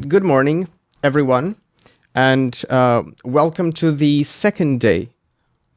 Good morning, everyone, and welcome to the second day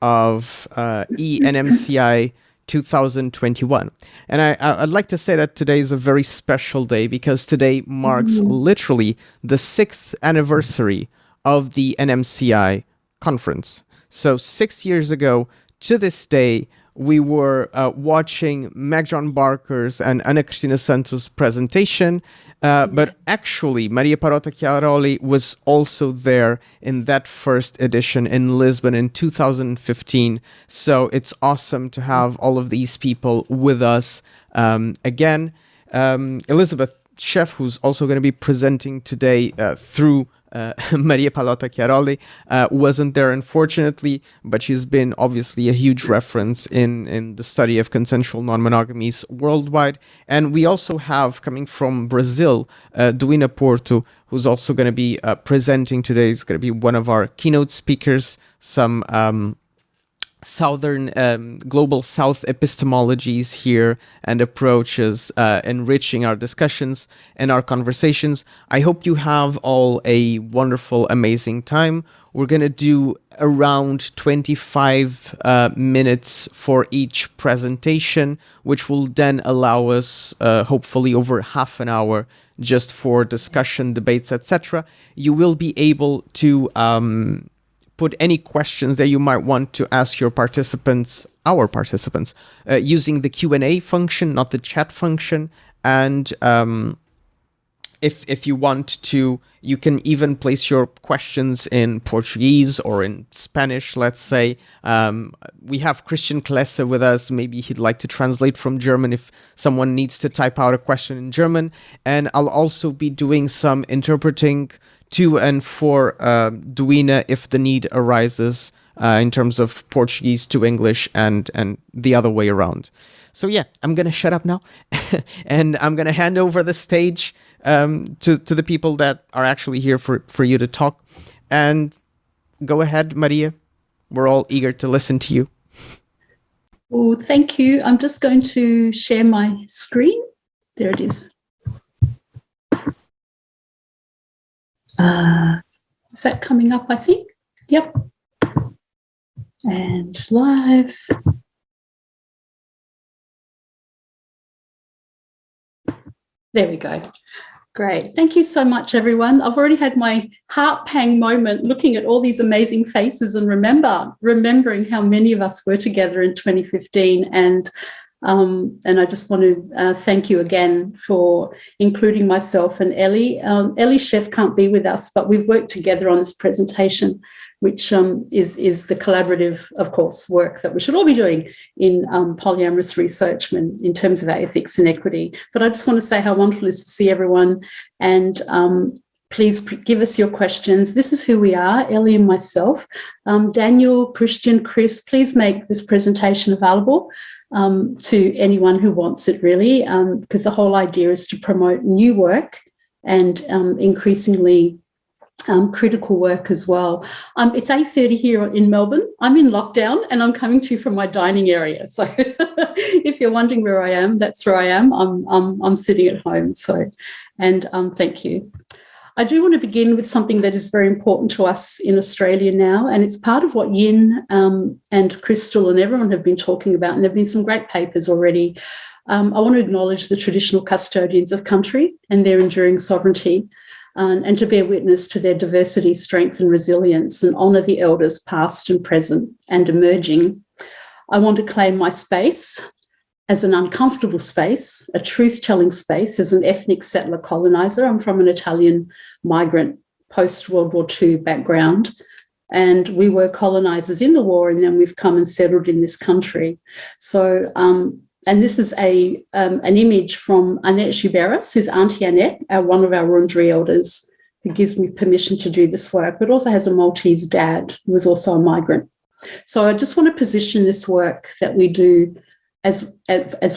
of ENMCI 2021. And I'd like to say that today is a very special day because today marks literally the 6th anniversary of the NMCI conference. So 6 years ago to this day, we were watching Meg John Barker's and Ana Cristina Santos' presentation, but actually Maria Pallotta-Chiarolli was also there in that first edition in Lisbon in 2015. So it's awesome to have all of these people with us again. Elizabeth Sheff, who's also going to be presenting today through Maria Pallotta-Chiarolli, wasn't there, unfortunately, but she's been obviously a huge reference in the study of consensual non-monogamies worldwide. And we also have, coming from Brazil, Duína Porto, who's also going to be presenting today. Is going to be one of our keynote speakers, some global south epistemologies here and approaches, enriching our discussions and our conversations. I hope you have all a wonderful, amazing time. We're going to do around 25 minutes for each presentation, which will then allow us hopefully over half an hour just for discussion, debates, etc. You will be able to put any questions that you might want to ask your participants, using the Q&A function, not the chat function. And if you want to, you can even place your questions in Portuguese or in Spanish, let's say. We have Christian Klesse with us. Maybe he'd like to translate from German if someone needs to type out a question in German. And I'll also be doing some interpreting to and for Duína if the need arises in terms of Portuguese to English and the other way around. So yeah, I'm going to shut up now and I'm going to hand over the stage to the people that are actually here for you to talk. And go ahead, Maria. We're all eager to listen to you. Well, thank you. I'm just going to share my screen. There it is. Is that coming up, I think? Yep. And live. There we go. Great. Thank you so much, everyone. I've already had my heart pang moment looking at all these amazing faces and remembering how many of us were together in 2015. And I just want to thank you again for including myself and Ellie. Ellie Sheff can't be with us, but we've worked together on this presentation, which is the collaborative, of course, work that we should all be doing in polyamorous research in terms of our ethics and equity. But I just want to say how wonderful it is to see everyone, and please give us your questions. This is who we are, Ellie and myself. Daniel, Christian, Chris, please make this presentation available to anyone who wants it, really, because the whole idea is to promote new work and increasingly critical work as well. It's 8:30 here in Melbourne. I'm in lockdown and I'm coming to you from my dining area. So if you're wondering where I am, that's where I am. I'm sitting at home. So, and thank you. I do want to begin with something that is very important to us in Australia now, and it's part of what Yin and Crystal and everyone have been talking about, and there have been some great papers already. I want to acknowledge the traditional custodians of country and their enduring sovereignty, and to bear witness to their diversity, strength and resilience, and honour the elders past and present and emerging. I want to claim my space as an uncomfortable space, a truth-telling space, as an ethnic settler coloniser. I'm from an Italian migrant post-World War II background, and we were colonisers in the war, and then we've come and settled in this country. So, and this is an image from Annette Giberas, who's Auntie Annette, one of our Wurundjeri elders, who gives me permission to do this work, but also has a Maltese dad who was also a migrant. So I just want to position this work that we do as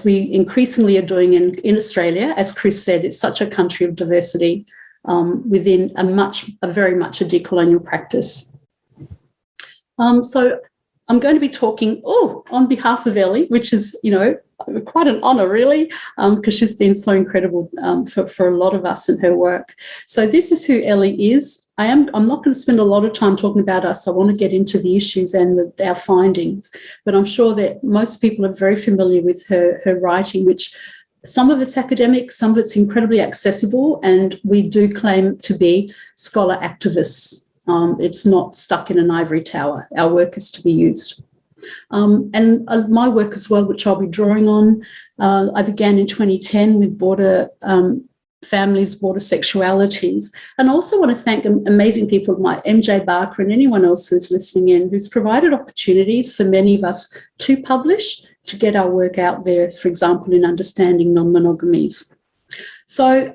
we increasingly are doing in Australia. As Chris said, it's such a country of diversity within a very much a decolonial practice. So I'm going to be talking, on behalf of Ellie, which is, quite an honour, really, because she's been so incredible for a lot of us in her work. So this is who Ellie is. I'm not going to spend a lot of time talking about us. I want to get into the issues and our findings, but I'm sure that most people are very familiar with her writing, which some of it's academic, some of it's incredibly accessible, and we do claim to be scholar activists. It's not stuck in an ivory tower. Our work is to be used. And my work as well, which I'll be drawing on, I began in 2010 with border families, border sexualities. And I also want to thank amazing people like MJ Barker and anyone else who's listening in, who's provided opportunities for many of us to publish, to get our work out there, for example, in understanding non-monogamies. So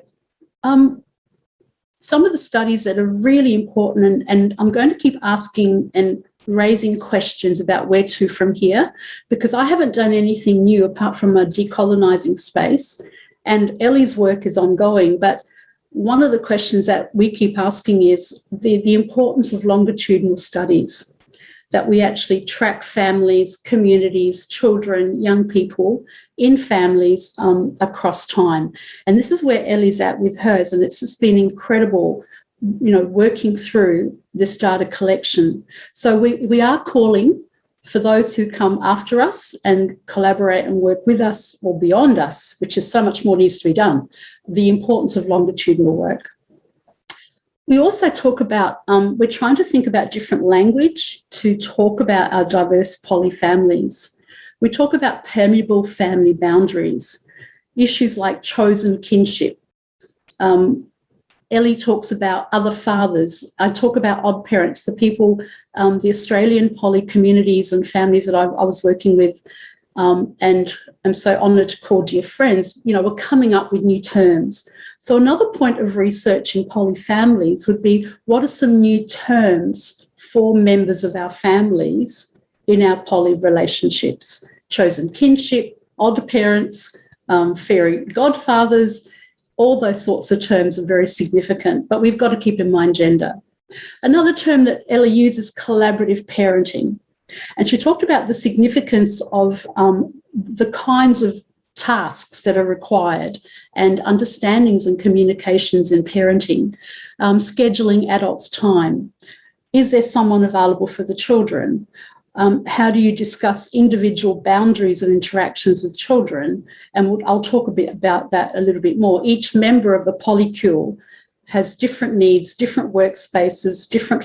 some of the studies that are really important, and I'm going to keep asking and raising questions about where to from here, because I haven't done anything new apart from a decolonising space, and Ellie's work is ongoing. But one of the questions that we keep asking is the importance of longitudinal studies, that we actually track families, communities, children, young people in families across time. And this is where Ellie's at with hers, and it's just been incredible, working through this data collection. So we are calling for those who come after us and collaborate and work with us or beyond us, which is so much more needs to be done, the importance of longitudinal work. We also talk about, we're trying to think about different language to talk about our diverse polyfamilies. We talk about permeable family boundaries, issues like chosen kinship. Ellie talks about other fathers. I talk about odd parents, the people, the Australian poly communities and families that I was working with, and I'm so honoured to call dear friends, we're coming up with new terms. So another point of research in polyfamilies would be, what are some new terms for members of our families in our poly relationships? Chosen kinship, odd parents, fairy godfathers, all those sorts of terms are very significant, but we've got to keep in mind gender. Another term that Ellie uses, collaborative parenting. And she talked about the significance of the kinds of tasks that are required and understandings and communications in parenting, scheduling adults' time. Is there someone available for the children? How do you discuss individual boundaries and interactions with children? And I'll talk a bit about that a little bit more. Each member of the polycule has different needs, different workspaces, different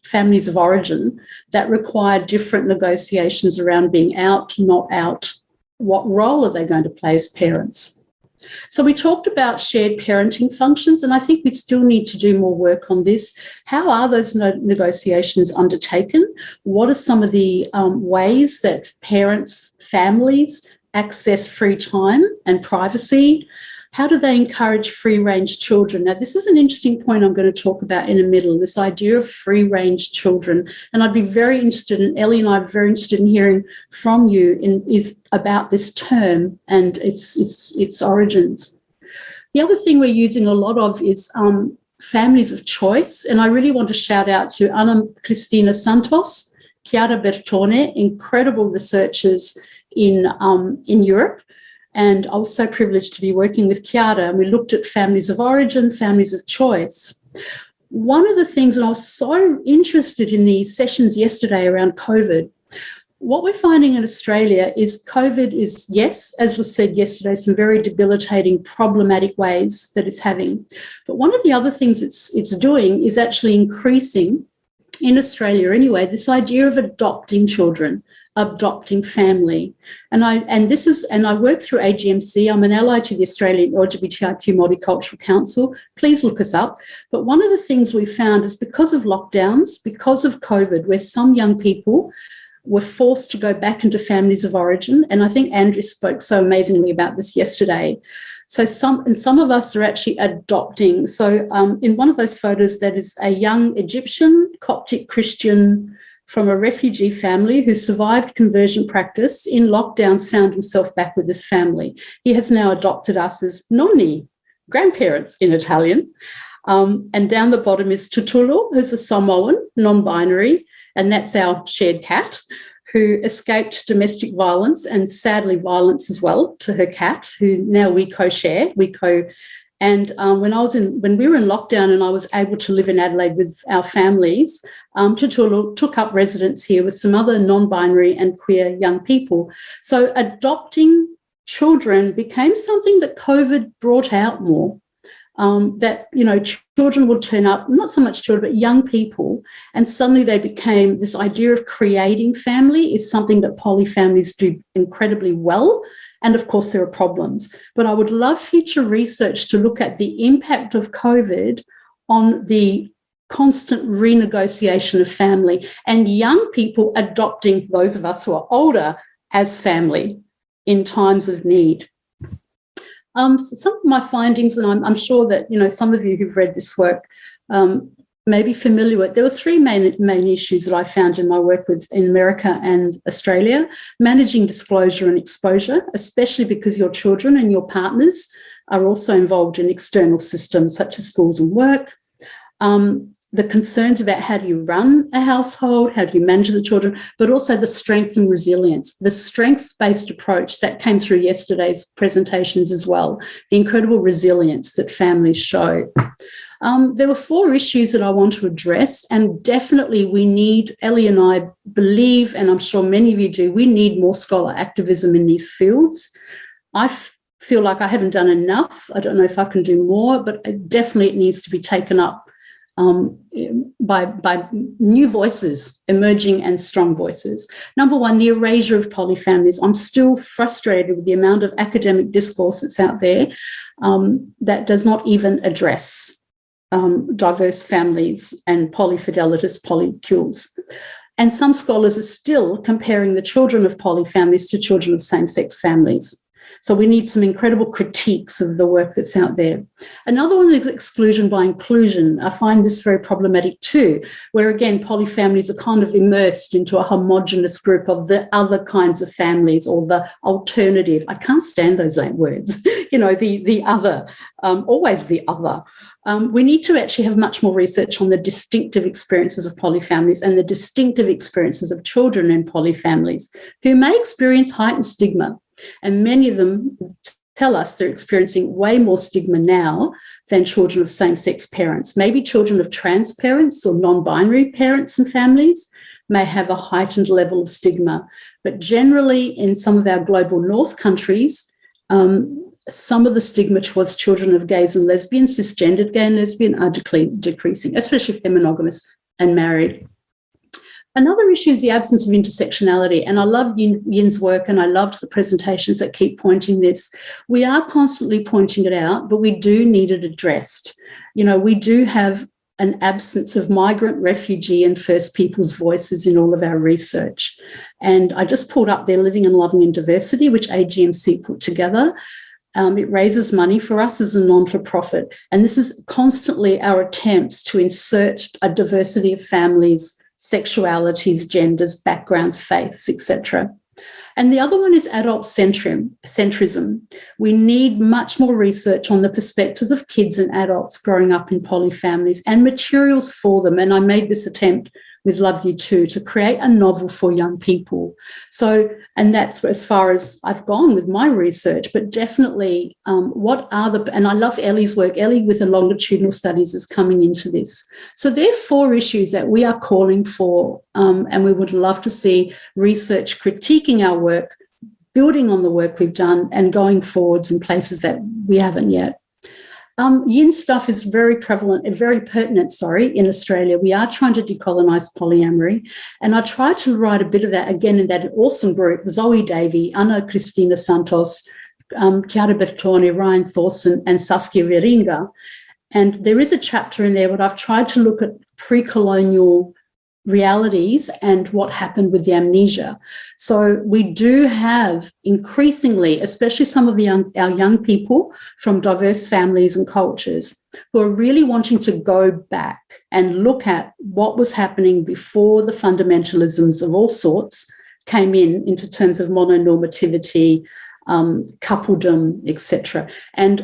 families of origin that require different negotiations around being out, not out. What role are they going to play as parents? So we talked about shared parenting functions, and I think we still need to do more work on this. How are those negotiations undertaken? What are some of the ways that parents, families access free time and privacy? How do they encourage free-range children? Now, this is an interesting point I'm going to talk about in a middle, this idea of free-range children. And I'd be very interested, and Ellie and I are very interested in hearing from you about this term and its origins. The other thing we're using a lot of is families of choice. And I really want to shout out to Ana Cristina Santos, Chiara Bertone, incredible researchers in Europe. And I was so privileged to be working with Chiara, and we looked at families of origin, families of choice. One of the things, and I was so interested in the sessions yesterday around COVID, what we're finding in Australia is COVID is, yes, as was said yesterday, some very debilitating, problematic ways that it's having. But one of the other things it's doing is actually increasing, in Australia anyway, this idea of adopting children, adopting family. And I work through AGMC. I'm an ally to the Australian LGBTIQ Multicultural Council. Please look us up. But one of the things we found is because of lockdowns, because of COVID, where some young people were forced to go back into families of origin, and I think Andrew spoke so amazingly about this yesterday. So some of us are actually adopting. So in one of those photos, that is a young Egyptian Coptic Christian from a refugee family who survived conversion practice in lockdowns, found himself back with his family. He has now adopted us as nonni, grandparents in Italian. And down the bottom is Tutulo, who's a Samoan, non-binary, and that's our shared cat, who escaped domestic violence and sadly violence as well to her cat, who now we co-share. And when we were in lockdown and I was able to live in Adelaide with our families, took up residence here with some other non-binary and queer young people. So adopting children became something that COVID brought out more. That, children would turn up, not so much children, but young people, and suddenly they became this idea of creating family is something that poly families do incredibly well. And of course, there are problems. But I would love future research to look at the impact of COVID on the constant renegotiation of family and young people adopting those of us who are older as family in times of need. So some of my findings, and I'm sure that some of you who've read this work may be familiar with. There were three main issues that I found in my work in America and Australia: managing disclosure and exposure, especially because your children and your partners are also involved in external systems such as schools and work. The concerns about how do you run a household, how do you manage the children, but also the strength and resilience, the strengths-based approach that came through yesterday's presentations as well, the incredible resilience that families show. There were four issues that I want to address, and definitely we need, Ellie and I believe, and I'm sure many of you do, we need more scholar activism in these fields. I feel like I haven't done enough. I don't know if I can do more, but definitely it needs to be taken up by new voices, emerging and strong voices. Number one, the erasure of polyfamilies. I'm still frustrated with the amount of academic discourse that's out there that does not even address diverse families and polyfidelitous polycules. And some scholars are still comparing the children of polyfamilies to children of same-sex families. So we need some incredible critiques of the work that's out there. Another one is exclusion by inclusion. I find this very problematic too, where again, polyfamilies are kind of immersed into a homogenous group of the other kinds of families or the alternative. I can't stand those words, the other, always the other. We need to actually have much more research on the distinctive experiences of polyfamilies and the distinctive experiences of children in polyfamilies who may experience heightened stigma. And many of them tell us they're experiencing way more stigma now than children of same-sex parents. Maybe children of trans parents or non-binary parents and families may have a heightened level of stigma. But generally, in some of our global north countries, some of the stigma towards children of gays and lesbians, cisgendered gay and lesbian, are decreasing, especially if they're monogamous and married. Another issue is the absence of intersectionality, and I love Yin's work and I loved the presentations that keep pointing this. We are constantly pointing it out, but we do need it addressed. We do have an absence of migrant, refugee and First Peoples voices in all of our research. And I just pulled up their Living and Loving in Diversity, which AGMC put together. It raises money for us as a non-for-profit. And this is constantly our attempts to insert a diversity of families, sexualities, genders, backgrounds, faiths, etc. And the other one is adult centrism. We need much more research on the perspectives of kids and adults growing up in polyfamilies and materials for them. And I made this attempt with Love You Too to create a novel for young people. So, and that's as far as I've gone with my research, but definitely and I love Ellie's work. Ellie with the longitudinal studies is coming into this. So there are four issues that we are calling for, and we would love to see research critiquing our work, building on the work we've done and going forwards in places that we haven't yet. Yin's stuff is very prevalent and very pertinent, in Australia. We are trying to decolonise polyamory. And I tried to write a bit of that again in that awesome group, Zoe Davey, Ana Cristina Santos, Chiara Bertoni, Ryan Thorson and Saskia Wieringa. And there is a chapter in there where I've tried to look at pre-colonial realities and what happened with the amnesia. So we do have increasingly, especially some of our young people from diverse families and cultures who are really wanting to go back and look at what was happening before the fundamentalisms of all sorts came into terms of mononormativity, coupledom, etc. And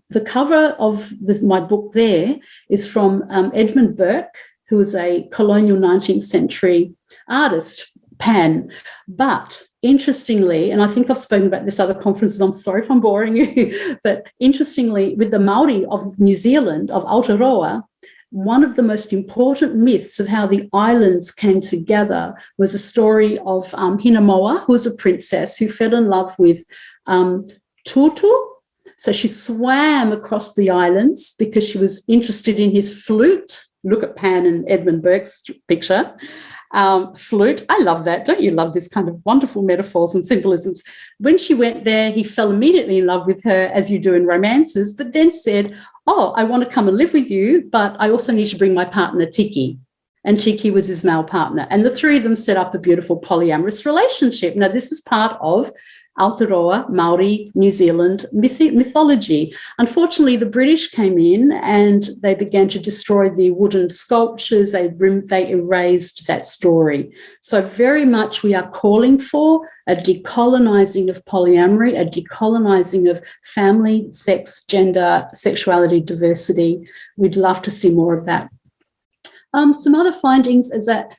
the cover of my book there is from Edmund Burke, who was a colonial 19th century artist, Pan. But interestingly, and I think I've spoken about this other conferences, I'm sorry if I'm boring you, but interestingly, with the Maori of New Zealand, of Aotearoa, one of the most important myths of how the islands came together was a story of Hinamoa, who was a princess who fell in love with Tutu. So she swam across the islands because she was interested in his flute. Look at Pan and Edmund Burke's picture. Flute. I love that. Don't you love this kind of wonderful metaphors and symbolisms? When she went there, he fell immediately in love with her, as you do in romances, but then said, oh, I want to come and live with you, but I also need to bring my partner, Tiki. And Tiki was his male partner. And the three of them set up a beautiful polyamorous relationship. Now, this is part of Aotearoa, Maori, New Zealand mythology. Unfortunately, the British came in and they began to destroy the wooden sculptures. They erased that story. So very much we are calling for a decolonizing of polyamory, a decolonizing of family, sex, gender, sexuality, diversity. We'd love to see more of that. Some other findings is that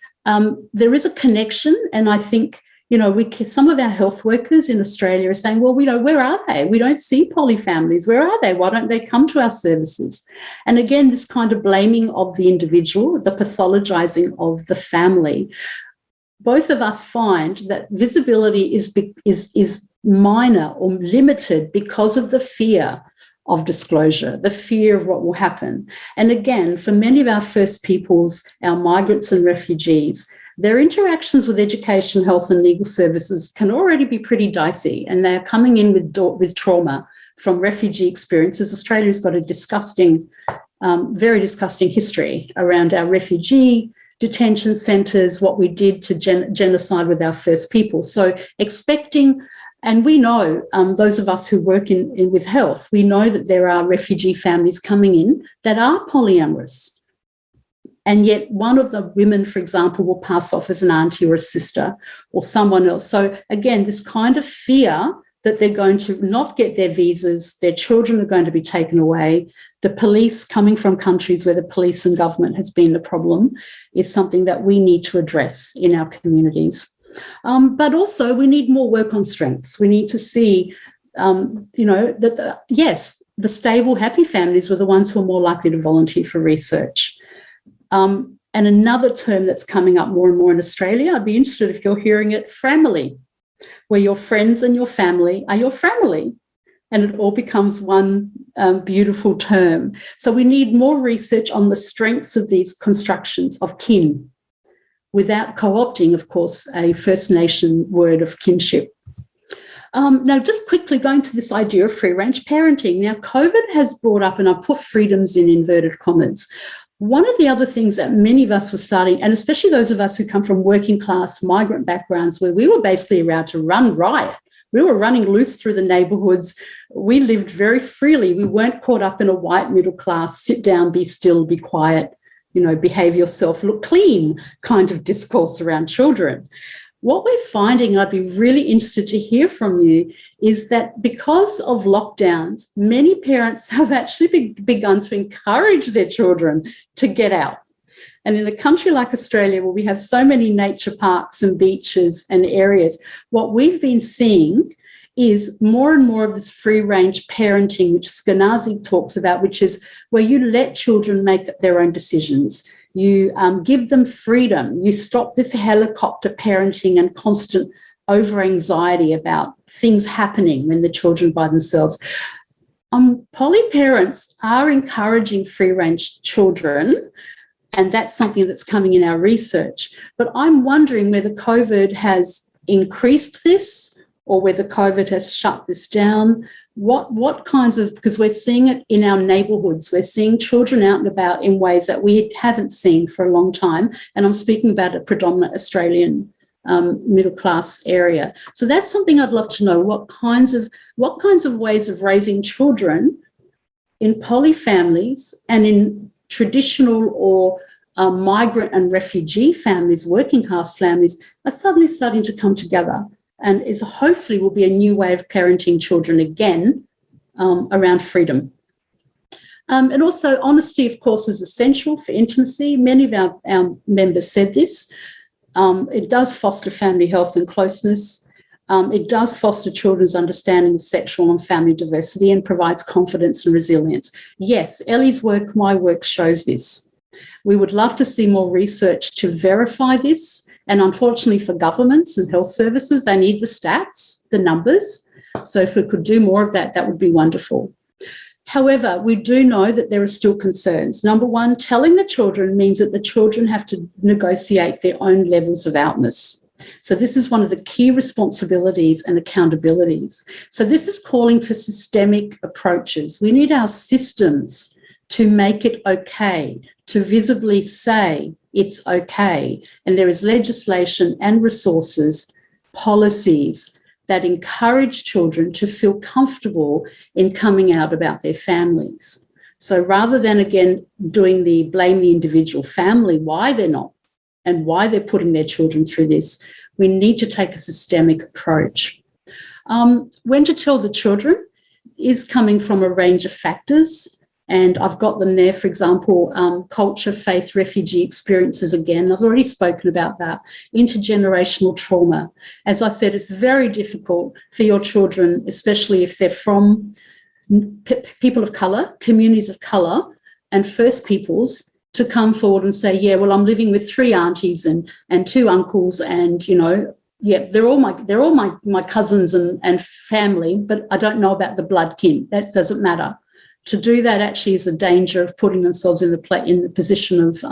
there is a connection, and I think some of our health workers in Australia are saying, well, where are they? We don't see polyfamilies. Where are they? Why don't they come to our services? And again, this kind of blaming of the individual, the pathologizing of the family. Both of us find that visibility is minor or limited because of the fear of disclosure, the fear of what will happen. And again, for many of our First Peoples, our migrants and refugees, their interactions with education, health and legal services can already be pretty dicey, and they're coming in with trauma from refugee experiences. Australia's got a disgusting, very disgusting history around our refugee detention centres, what we did to genocide with our First People. So expecting, and we know, those of us who work in with health, we know that there are refugee families coming in that are polyamorous. And yet one of the women, for example, will pass off as an auntie or a sister or someone else. So again, this kind of fear that they're going to not get their visas, their children are going to be taken away, the police coming from countries where the police and government has been the problem is something that we need to address in our communities. But also we need more work on strengths. We need to see, that the stable, happy families were the ones who are more likely to volunteer for research. And another term that's coming up more and more in Australia, I'd be interested if you're hearing it, family, where your friends and your family are your family, and it all becomes one beautiful term. So we need more research on the strengths of these constructions of kin, without co-opting, of course, a First Nation word of kinship. Now, just quickly going to this idea of free-range parenting. Now, COVID has brought up, and I put freedoms in inverted commas. One of the other things that many of us were starting, and especially those of us who come from working class migrant backgrounds, where we were basically allowed to run riot. We were running loose through the neighbourhoods. We lived very freely. We weren't caught up in a white middle class, sit down, be still, be quiet, behave yourself, look clean kind of discourse around children. What we're finding, I'd be really interested to hear from you, is that because of lockdowns, many parents have actually begun to encourage their children to get out. And in a country like Australia, where we have so many nature parks and beaches and areas, what we've been seeing is more and more of this free-range parenting, which Skenazy talks about, which is where you let children make their own decisions. You give them freedom. You stop this helicopter parenting and constant over-anxiety about things happening when the children by themselves. Poly parents are encouraging free-range children, and that's something that's coming in our research. But I'm wondering whether COVID has increased this or whether COVID has shut this down. What kinds of, because we're seeing it in our neighbourhoods, we're seeing children out and about in ways that we haven't seen for a long time, and I'm speaking about a predominant Australian middle class area. So that's something I'd love to know, what kinds of ways of raising children in poly families and in traditional or migrant and refugee families, working class families, are suddenly starting to come together, and is hopefully will be a new way of parenting children again around freedom. And also honesty, of course, is essential for intimacy. Many of our members said this. It does foster family health and closeness. It does foster children's understanding of sexual and family diversity and provides confidence and resilience. Yes, Ellie's work, my work shows this. We would love to see more research to verify this. And unfortunately for governments and health services, they need the stats, the numbers. So if we could do more of that, that would be wonderful. However, we do know that there are still concerns. Number one, telling the children means that the children have to negotiate their own levels of outness. So this is one of the key responsibilities and accountabilities. So this is calling for systemic approaches. We need our systems to make it okay, to visibly say it's okay. And there is legislation and resources, policies that encourage children to feel comfortable in coming out about their families. So rather than, again, doing the blame the individual family, why they're not, and why they're putting their children through this, we need to take a systemic approach. When to tell the children is coming from a range of factors, and I've got them there, for example, culture, faith, refugee experiences again. I've already spoken about that. Intergenerational trauma. As I said, it's very difficult for your children, especially if they're from people of colour, communities of colour, and First Peoples, to come forward and say, yeah, well, I'm living with 3 aunties and 2 uncles, and, you know, yeah, they're all my cousins and family, but I don't know about the blood kin. That doesn't matter. To do that actually is a danger of putting themselves in the position of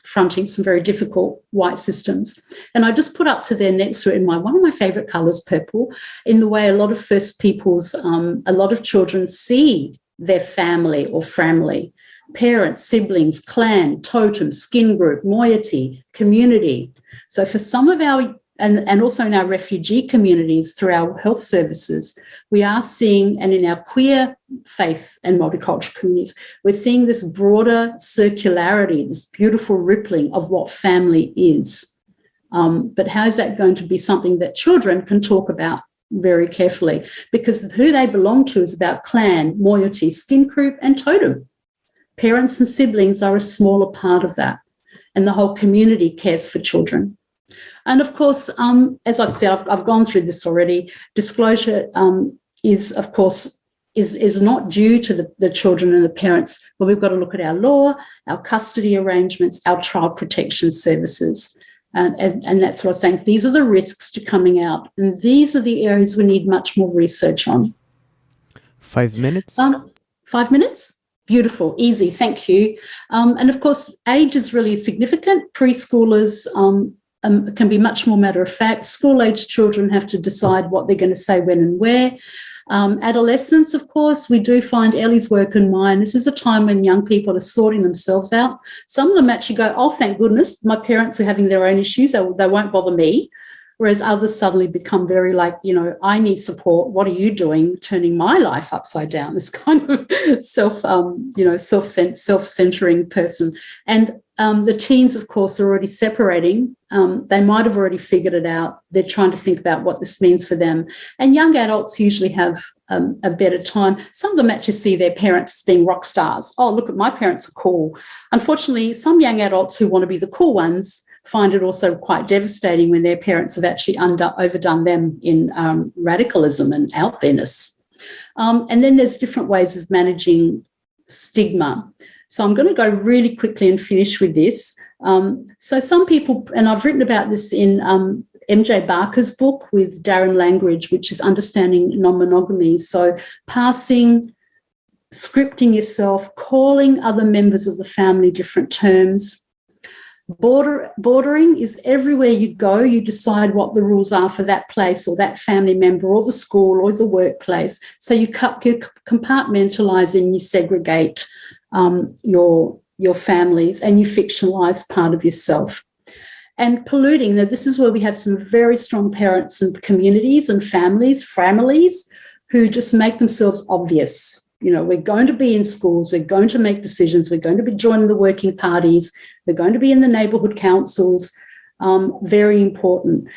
fronting some very difficult white systems. And I just put up to there next to it in one of my favourite colours, purple, in the way a lot of First Peoples, a lot of children see their family or family, parents, siblings, clan, totem, skin group, moiety, community. So for some of our, and also in our refugee communities through our health services, we are seeing, and in our queer faith and multicultural communities, we're seeing this broader circularity, this beautiful rippling of what family is. But how is that going to be something that children can talk about very carefully? Because who they belong to is about clan, moiety, skin group, and totem. Parents and siblings are a smaller part of that, and the whole community cares for children. And of course, as I've said, I've gone through this already. Disclosure is, of course, is not due to the children and the parents, but we've got to look at our law, our custody arrangements, our child protection services. And that's what I was saying. These are the risks to coming out, and these are the areas we need much more research on. 5 minutes? 5 minutes? Beautiful, easy, thank you. And of course, age is really significant. Preschoolers can be much more matter of fact. School-age children have to decide what they're going to say when and where. Adolescents, of course, we do find Ellie's work and mine. This is a time when young people are sorting themselves out. Some of them actually go, oh, thank goodness, my parents are having their own issues. They won't bother me. Whereas others suddenly become very like, you know, I need support. What are you doing? Turning my life upside down. This kind of self-centering person. And the teens, of course, are already separating. They might have already figured it out. They're trying to think about what this means for them. And young adults usually have a better time. Some of them actually see their parents as being rock stars. Oh, look, my parents are cool. Unfortunately, some young adults who want to be the cool ones find it also quite devastating when their parents have actually overdone them in radicalism and out there-ness. And then there's different ways of managing stigma. So I'm going to go really quickly and finish with this. So some people, and I've written about this in MJ Barker's book with Darren Langridge, which is Understanding Non-Monogamy. So passing, scripting yourself, calling other members of the family different terms. Bordering is everywhere you go, you decide what the rules are for that place or that family member or the school or the workplace. So you compartmentalise and you segregate your families, and you fictionalise part of yourself. And polluting, now this is where we have some very strong parents and communities and families who just make themselves obvious. You know, we're going to be in schools, we're going to make decisions, we're going to be joining the working parties, we're going to be in the neighbourhood councils. Very important.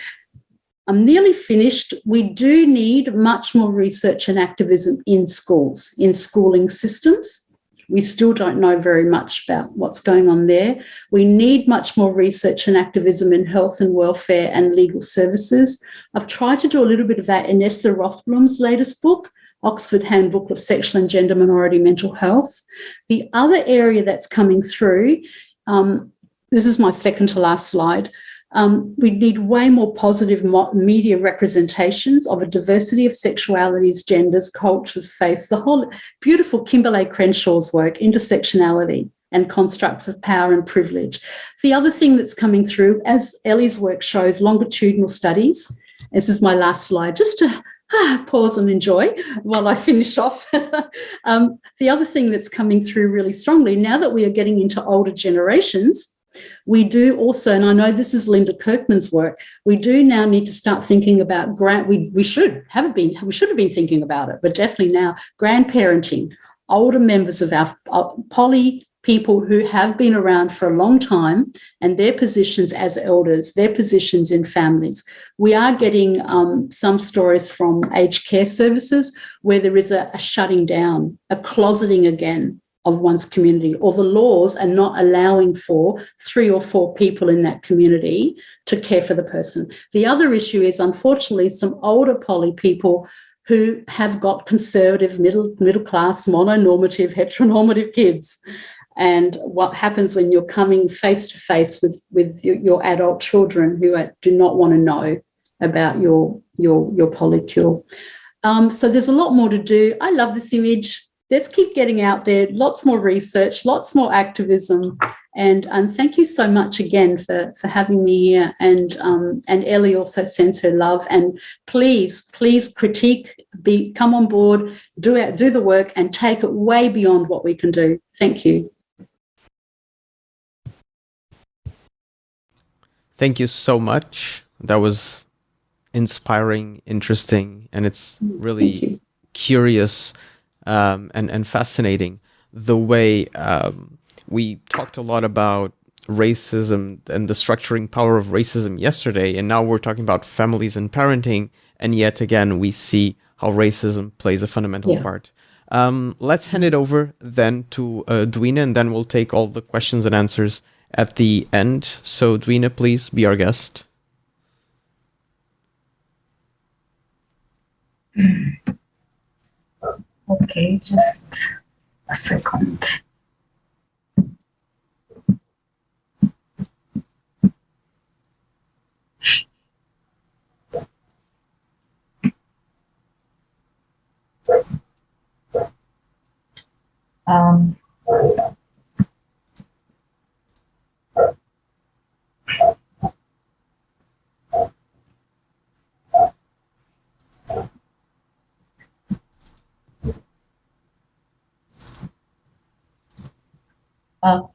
I'm nearly finished. We do need much more research and activism in schools, in schooling systems. We still don't know very much about what's going on there. We need much more research and activism in health and welfare and legal services. I've tried to do a little bit of that in Esther Rothblum's latest book, Oxford Handbook of Sexual and Gender Minority Mental Health. The other area that's coming through, this is my second to last slide, we need way more positive media representations of a diversity of sexualities, genders, cultures, faiths, the whole beautiful Kimberlé Crenshaw's work, Intersectionality and Constructs of Power and Privilege. The other thing that's coming through, as Ellie's work shows, longitudinal studies. This is my last slide, just to pause and enjoy while I finish off. The other thing that's coming through really strongly, now that we are getting into older generations, we do also, and I know this is Linda Kirkman's work, we do now need to start thinking about we should have been thinking about it, but definitely now grandparenting, older members of our poly people who have been around for a long time and their positions as elders, their positions in families. We are getting some stories from aged care services where there is a shutting down, a closeting again of one's community, or the laws are not allowing for 3 or 4 people in that community to care for the person. The other issue is, unfortunately, some older poly people who have got conservative, middle class, mononormative, heteronormative kids. And what happens when you're coming face to face with your adult children who do not want to know about your polycule. So there's a lot more to do. I love this image. Let's keep getting out there, lots more research, lots more activism. And thank you so much again for having me here. And Ellie also sends her love. And please critique, come on board, do the work and take it way beyond what we can do. Thank you. Thank you so much. That was inspiring, interesting, and it's really curious and fascinating the way we talked a lot about racism and the structuring power of racism yesterday, and now we're talking about families and parenting, and yet again we see how racism plays a fundamental part. Let's hand it over then to Duína, and then we'll take all the questions and answers at the end. So Duína, please be our guest. Okay, just a second.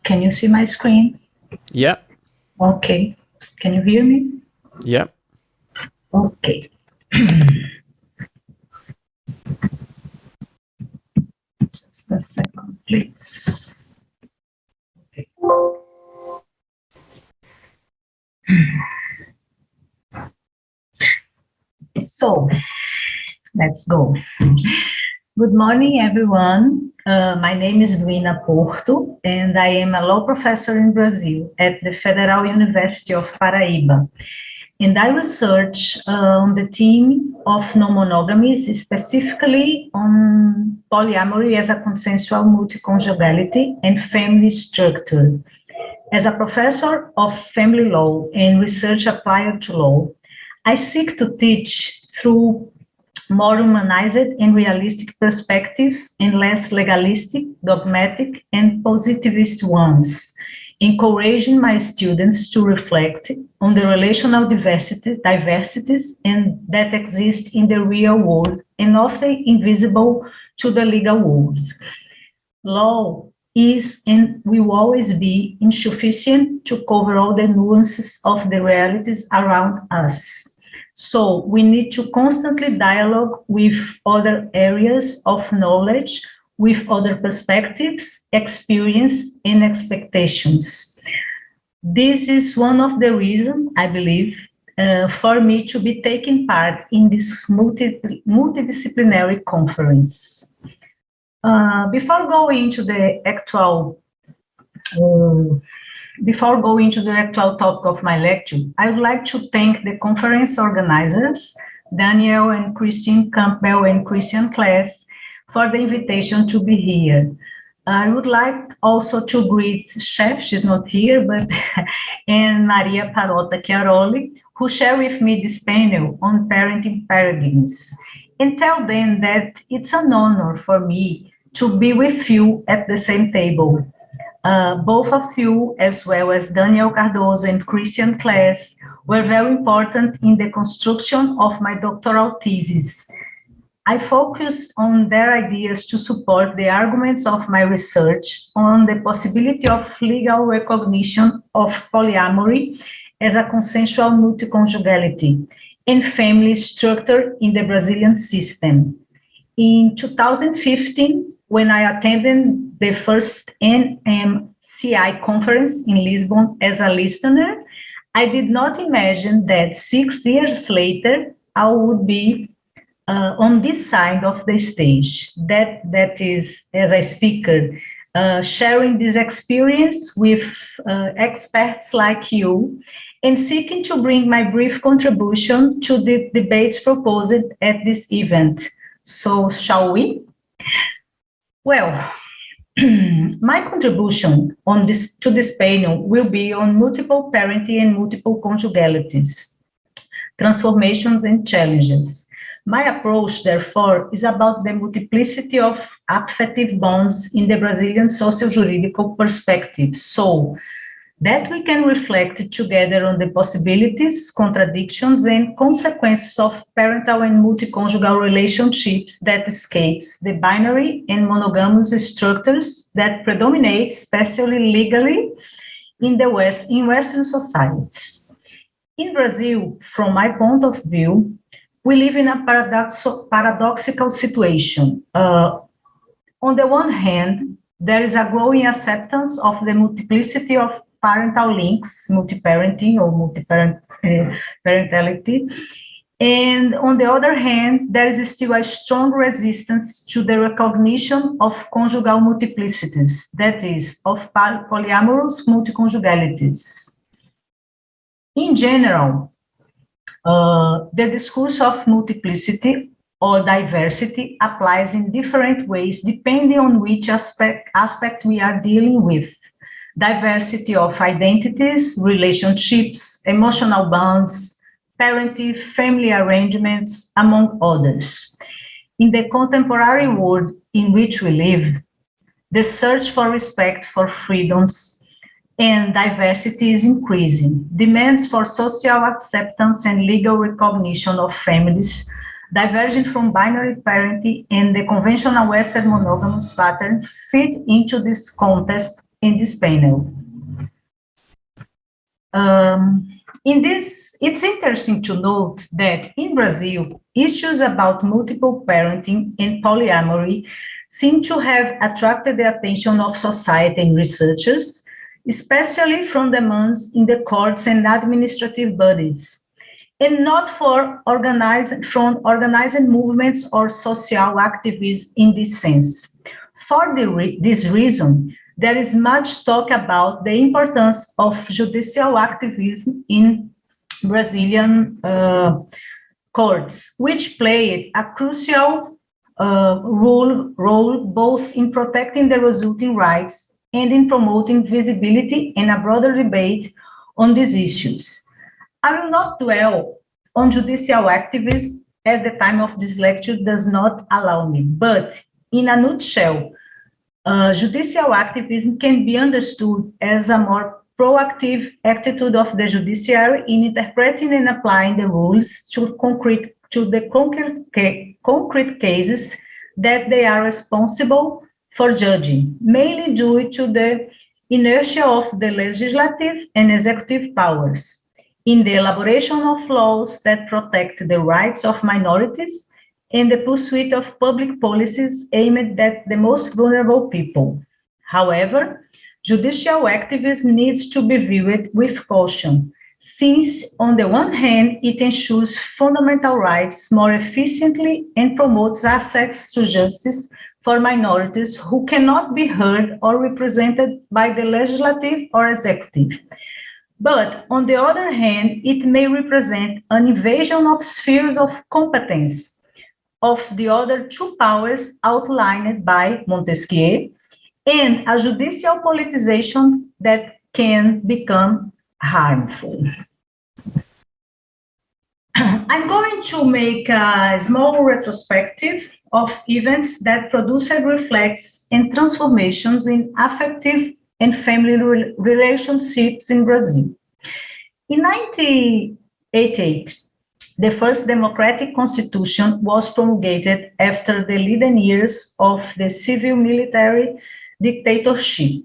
Can you see my screen? Yeah. Okay. Can you hear me? Yeah. Okay. Just a second, please. Okay. So, let's go. Good morning, everyone. My name is Duína Porto, and I am a law professor in Brazil at the Federal University of Paraíba. And I research on the theme of non-monogamies, specifically on polyamory as a consensual multi-conjugality and family structure. As a professor of family law and research applied to law, I seek to teach through more humanized and realistic perspectives and less legalistic, dogmatic, and positivist ones, encouraging my students to reflect on the relational diversities and that exist in the real world and often invisible to the legal world. Law is and will always be insufficient to cover all the nuances of the realities around us. So we need to constantly dialogue with other areas of knowledge, with other perspectives, experience, and expectations. This is one of the reasons, I believe, for me to be taking part in this multidisciplinary conference. Before going into the actual topic of my lecture, I would like to thank the conference organizers, Daniel and Christine Campbell and Christian Class, for the invitation to be here. I would like also to greet Sheff, she's not here, but and Maria Pallotta-Chiarolli, who share with me this panel on parenting paradigms, and tell them that it's an honor for me to be with you at the same table. Both of you, as well as Daniel Cardoso and Christian Class, were very important in the construction of my doctoral thesis. I focus on their ideas to support the arguments of my research on the possibility of legal recognition of polyamory as a consensual multiconjugality and family structure in the Brazilian system. In 2015, when I attended the first NMCI conference in Lisbon as a listener, I did not imagine that 6 years later, I would be on this side of the stage, that is, as a speaker, sharing this experience with experts like you, and seeking to bring my brief contribution to the debates proposed at this event. So, shall we? Well, my contribution to this panel will be on multiple parenting and multiple conjugalities, transformations and challenges. My approach, therefore, is about the multiplicity of affective bonds in the Brazilian socio-juridical perspective, so that we can reflect together on the possibilities, contradictions, and consequences of parental and multiconjugal relationships that escapes the binary and monogamous structures that predominate, especially legally, in Western societies. In Brazil, from my point of view, we live in a paradoxical situation. On the one hand, there is a growing acceptance of the multiplicity of parental links, multi-parenting or multi-parentality, and on the other hand, there is still a strong resistance to the recognition of conjugal multiplicities, that is, of polyamorous multiconjugalities. In general, the discourse of multiplicity or diversity applies in different ways depending on which aspect we are dealing with. Diversity of identities, relationships, emotional bonds, parenting, family arrangements, among others. In the contemporary world in which we live, the search for respect for freedoms and diversity is increasing. Demands for social acceptance and legal recognition of families diverging from binary parenting and the conventional Western monogamous pattern fit into this context in this panel. It's interesting to note that in Brazil, issues about multiple parenting and polyamory seem to have attracted the attention of society and researchers, especially from the ones in the courts and administrative bodies, and not from organized movements or social activism in this sense. For this reason, there is much talk about the importance of judicial activism in Brazilian courts, which play a crucial role both in protecting the resulting rights and in promoting visibility and a broader debate on these issues. I will not dwell on judicial activism as the time of this lecture does not allow me, but in a nutshell, judicial activism can be understood as a more proactive attitude of the judiciary in interpreting and applying the rules to the concrete cases that they are responsible for judging, mainly due to the inertia of the legislative and executive powers in the elaboration of laws that protect the rights of minorities and the pursuit of public policies aimed at the most vulnerable people. However, judicial activism needs to be viewed with caution, since on the one hand, it ensures fundamental rights more efficiently and promotes access to justice for minorities who cannot be heard or represented by the legislative or executive. But on the other hand, it may represent an invasion of spheres of competence of the other two powers outlined by Montesquieu, and a judicial politicization that can become harmful. I'm going to make a small retrospective of events that produced reflex and transformations in affective and family relationships in Brazil. In 1988, the first democratic constitution was promulgated after the leading years of the civil-military dictatorship.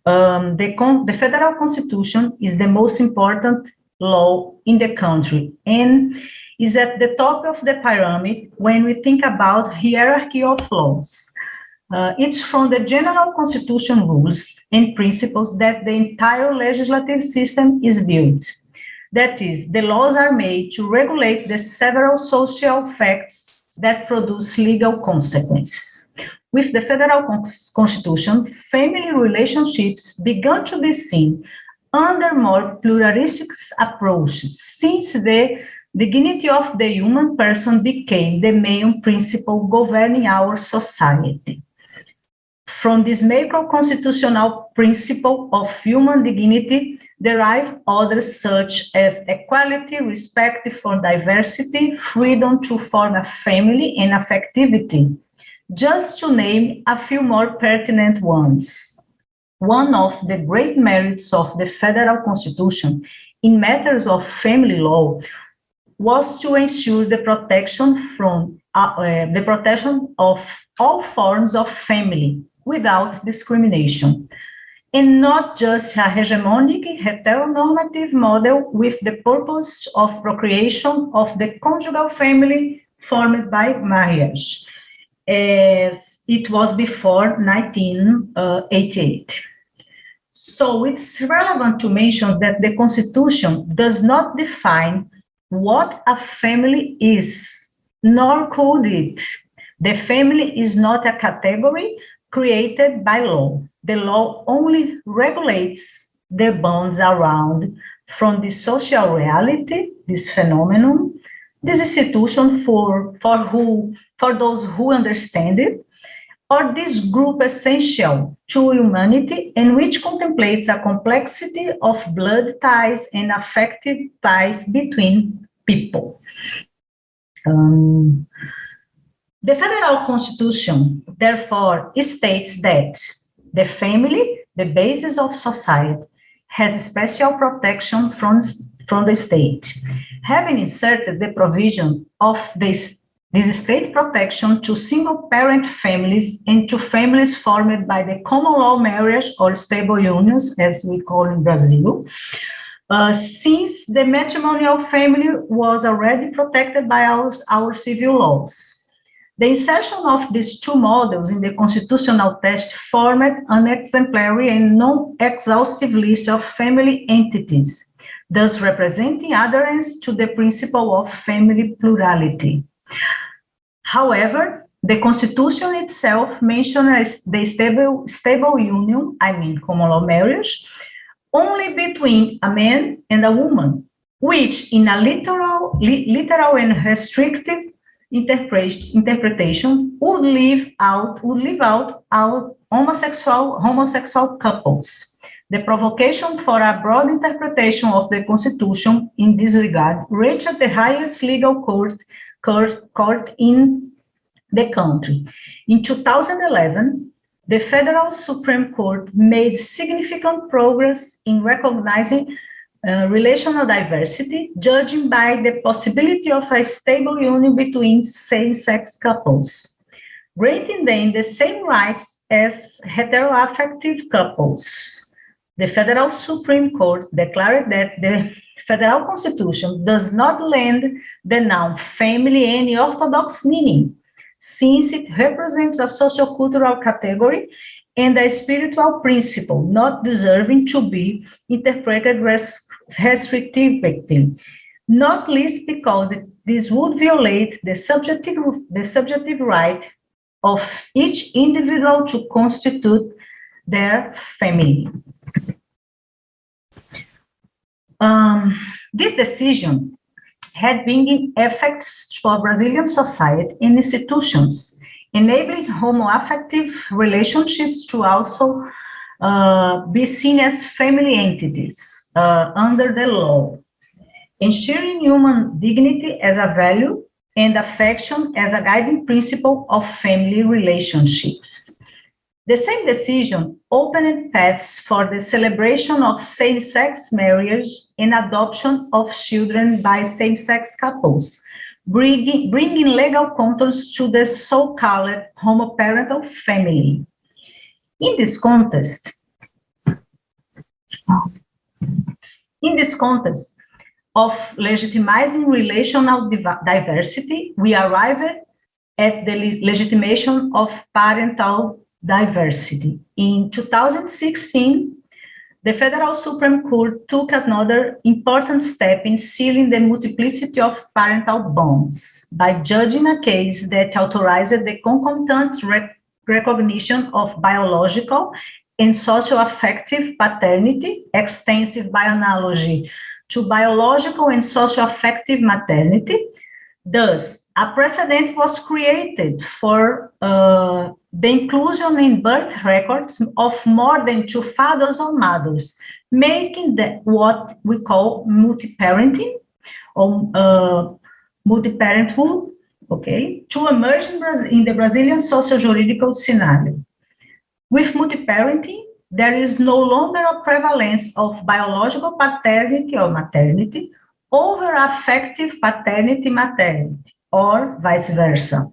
The federal constitution is the most important law in the country and is at the top of the pyramid when we think about hierarchy of laws. It's from the general constitution rules and principles that the entire legislative system is built. That is, the laws are made to regulate the several social facts that produce legal consequences. With the federal constitution, family relationships began to be seen under more pluralistic approaches, since the dignity of the human person became the main principle governing our society. From this macro-constitutional principle of human dignity derive others such as equality, respect for diversity, freedom to form a family, and affectivity, just to name a few more pertinent ones. One of the great merits of the federal constitution in matters of family law was to ensure the protection of all forms of family without discrimination, and not just a hegemonic heteronormative model with the purpose of procreation of the conjugal family formed by marriage, as it was before 1988. So it's relevant to mention that the Constitution does not define what a family is, nor could it. The family is not a category created by law. The law only regulates the bonds around from the social reality, this phenomenon, this institution for those who understand it, or this group essential to humanity and which contemplates a complexity of blood ties and affective ties between people. The federal constitution, therefore, states that the family, the basis of society, has special protection from the state, having inserted the provision of this state protection to single-parent families and to families formed by the common law marriage or stable unions, as we call in Brazil, since the matrimonial family was already protected by our civil laws. The insertion of these two models in the constitutional text formed an exemplary and non-exhaustive list of family entities, thus representing adherence to the principle of family plurality. However, the Constitution itself mentions the stable union, common law marriage, only between a man and a woman, which in a literal and restrictive interpretation would leave out our homosexual couples. The provocation for a broad interpretation of the Constitution in this regard reached the highest legal court in the country. In 2011, the Federal Supreme Court made significant progress in recognizing relational diversity, judging by the possibility of a stable union between same-sex couples, granting them the same rights as heteroaffective couples. The Federal Supreme Court declared that the Federal Constitution does not lend the noun family any orthodox meaning, since it represents a sociocultural category and a spiritual principle not deserving to be interpreted restrictively, not least because this would violate the subjective right of each individual to constitute their family. This decision had bringing effects for Brazilian society and institutions, enabling homoaffective relationships to also be seen as family entities under the law, ensuring human dignity as a value and affection as a guiding principle of family relationships. The same decision opened paths for the celebration of same-sex marriage and adoption of children by same-sex couples, bringing legal contours to the so-called homoparental family. In this context of legitimizing relational diversity, we arrived at the legitimation of parental diversity. In 2016, the Federal Supreme Court took another important step in sealing the multiplicity of parental bonds by judging a case that authorized the concomitant recognition of biological and socioaffective paternity, extensive by analogy to biological and socioaffective maternity. Thus, a precedent was created for the inclusion in birth records of more than two fathers or mothers, making what we call multi-parenting or multi-parenthood, okay, to emerge in the Brazilian socio-juridical scenario. With multi-parenting, there is no longer a prevalence of biological paternity or maternity over affective paternity-maternity, or vice versa.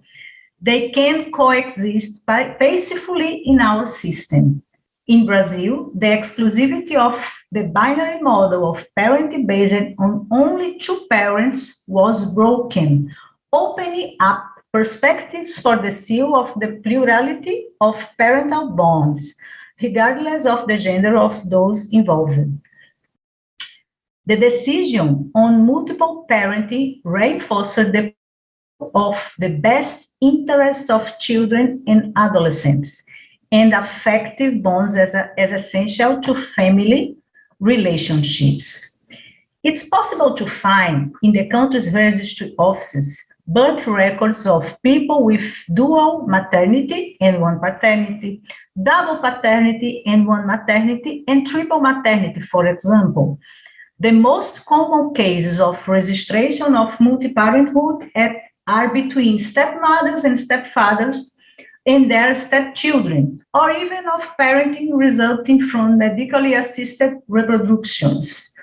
They can coexist peacefully in our system. In Brazil, the exclusivity of the binary model of parenting based on only two parents was broken, opening up perspectives for the seal of the plurality of parental bonds, regardless of the gender of those involved. The decision on multiple parenting reinforced the best interests of children and adolescents, and affective bonds as essential to family relationships. It's possible to find in the country's registry offices birth records of people with dual maternity and one paternity, double paternity and one maternity, and triple maternity, for example. The most common cases of registration of multi-parenthood are between stepmothers and stepfathers and their stepchildren, or even of parenting resulting from medically assisted reproductions.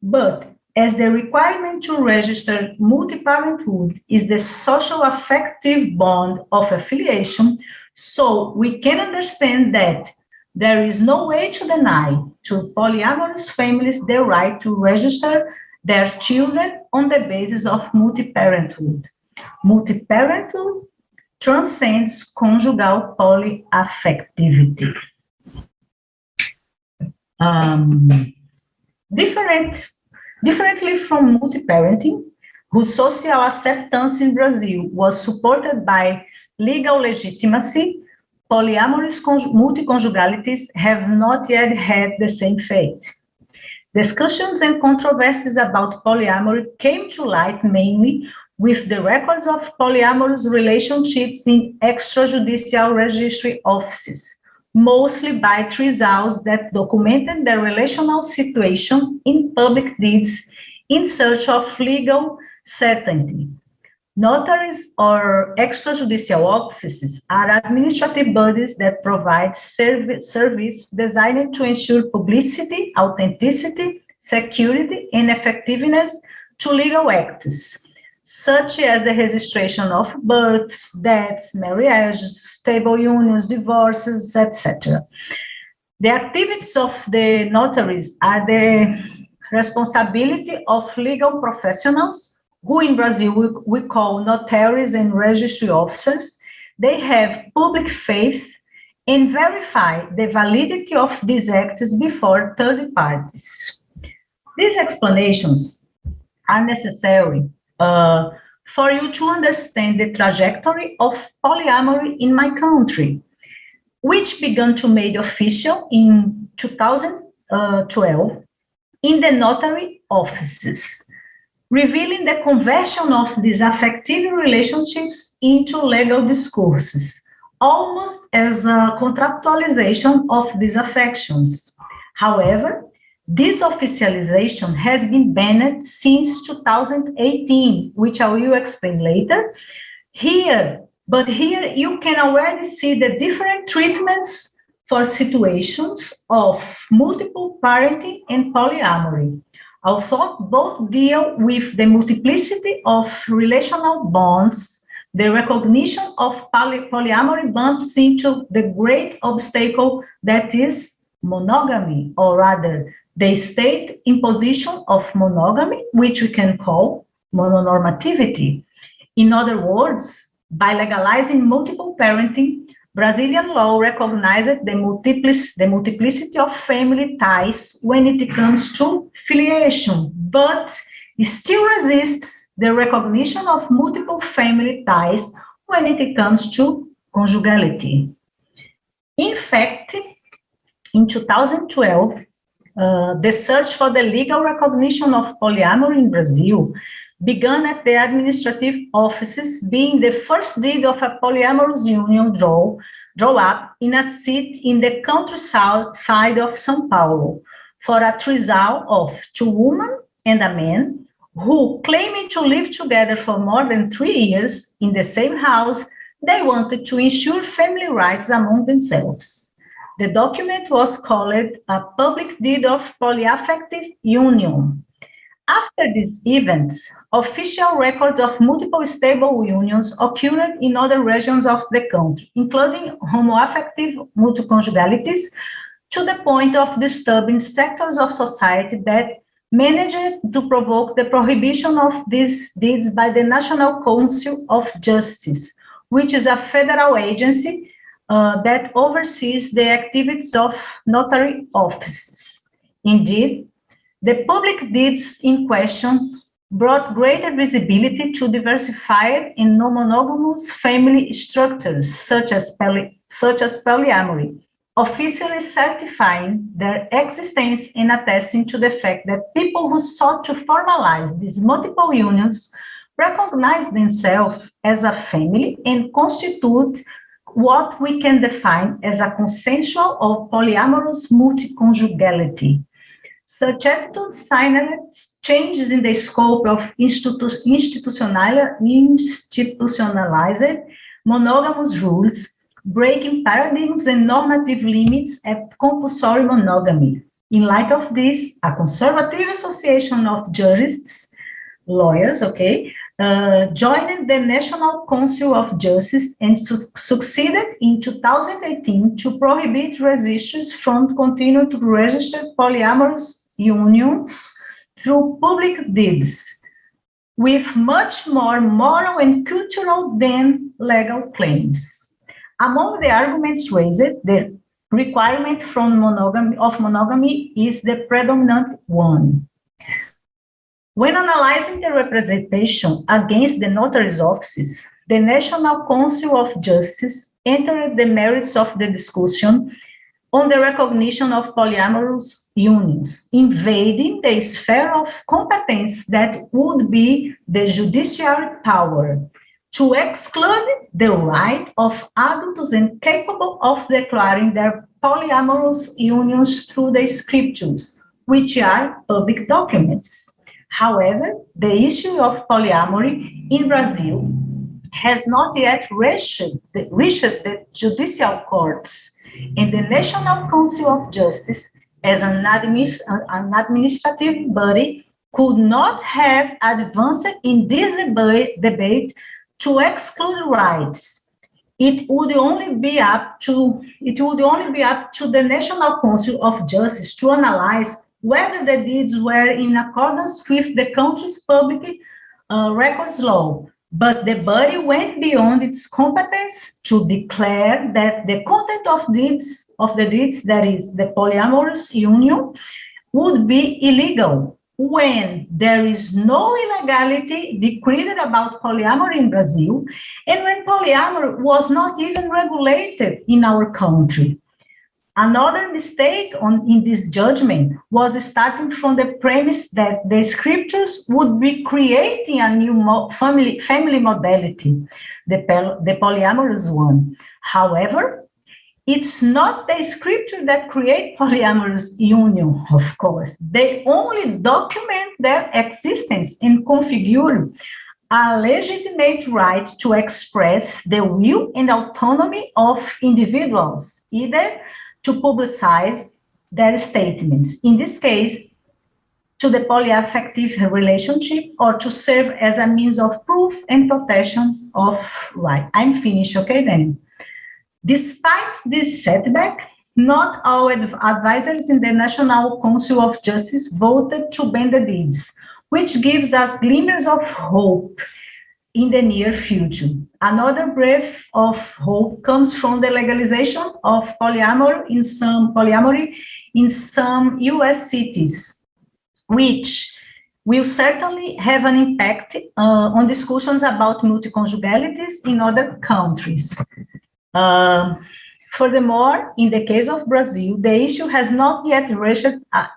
But as the requirement to register multi-parenthood is the social affective bond of affiliation, so we can understand that there is no way to deny to polyamorous families the right to register their children on the basis of multi-parenthood. Multi-parenthood transcends conjugal polyaffectivity. Differently from multi-parenting, whose social acceptance in Brazil was supported by legal legitimacy, polyamorous multi-conjugalities have not yet had the same fate. Discussions and controversies about polyamory came to light mainly with the records of polyamorous relationships in extrajudicial registry offices, mostly by trisaus that documented the relational situation in public deeds in search of legal certainty. Notaries or extrajudicial offices are administrative bodies that provide service designed to ensure publicity, authenticity, security, and effectiveness to legal acts, such as the registration of births, deaths, marriages, stable unions, divorces, etc. The activities of the notaries are the responsibility of legal professionals, who in Brazil we call notaries and registry officers. They have public faith and verify the validity of these acts before third parties. These explanations are necessary for you to understand the trajectory of polyamory in my country, which began to made official in 2012 in the notary offices, revealing the conversion of these affective relationships into legal discourses, almost as a contractualization of these affections. However, this officialization has been banned since 2018, which I will explain later. Here you can already see the different treatments for situations of multiple parenting and polyamory. Although both deal with the multiplicity of relational bonds, the recognition of polyamory bumps into the great obstacle that is monogamy, or rather, the state imposition of monogamy, which we can call mononormativity. In other words, by legalizing multiple parenting, Brazilian law recognizes the multiplicity of family ties when it comes to filiation, but it still resists the recognition of multiple family ties when it comes to conjugality. In fact, in 2012, the search for the legal recognition of polyamory in Brazil began at the administrative offices, being the first deed of a polyamorous union draw up in a seat in the countryside of São Paulo for a trisal of 2 women and a man who, claiming to live together for more than 3 years in the same house, they wanted to ensure family rights among themselves. The document was called a public deed of polyaffective union. After this event, official records of multiple stable unions occurred in other regions of the country, including homoaffective multiconjugalities, to the point of disturbing sectors of society that managed to provoke the prohibition of these deeds by the National Council of Justice, which is a federal agency that oversees the activities of notary offices. Indeed, the public deeds in question brought greater visibility to diversified and non-monogamous family structures, such as polyamory, officially certifying their existence and attesting to the fact that people who sought to formalize these multiple unions recognize themselves as a family and constitute what we can define as a consensual or polyamorous multiconjugality. Such attitudes signaled changes in the scope of institutionalized monogamous rules, breaking paradigms and normative limits at compulsory monogamy. In light of this, a conservative association of jurists, lawyers, joined the National Council of Justice and succeeded in 2018 to prohibit registrars from continuing to register polyamorous unions through public deeds, with much more moral and cultural than legal claims. Among the arguments raised, the requirement from monogamy is the predominant one. When analyzing the representation against the notary's offices, the National Council of Justice entered the merits of the discussion on the recognition of polyamorous unions, invading the sphere of competence that would be the judiciary power to exclude the right of adults incapable of declaring their polyamorous unions through the scriptures, which are public documents. However, the issue of polyamory in Brazil has not yet reached the judicial courts, and the National Council of Justice, as an administrative body, could not have advanced in this debate to exclude rights. It would only be up to the National Council of Justice to analyze whether the deeds were in accordance with the country's public records law, but the body went beyond its competence to declare that the content of the deeds, that is, the polyamorous union, would be illegal when there is no illegality decreed about polyamory in Brazil, and when polyamory was not even regulated in our country. Another mistake in this judgment was starting from the premise that the scriptures would be creating a new family modality, the polyamorous one. However, it's not the scripture that create polyamorous union, of course. They only document their existence and configure a legitimate right to express the will and autonomy of individuals, either to publicize their statements, in this case, to the polyaffective relationship, or to serve as a means of proof and protection of right. I'm finished, okay then? Despite this setback, not all advisors in the National Council of Justice voted to ban the deeds, which gives us glimmers of hope in the near future. Another breath of hope comes from the legalization of polyamory in some US cities, which will certainly have an impact on discussions about multi-conjugalities in other countries. Furthermore, in the case of Brazil, the issue has not yet reached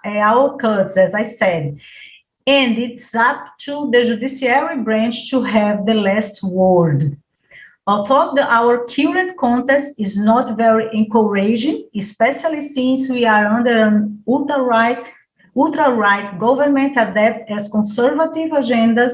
our courts, as I said, and it's up to the judiciary branch to have the last word. Although our current context is not very encouraging, especially since we are under an ultra-right government adept as conservative agendas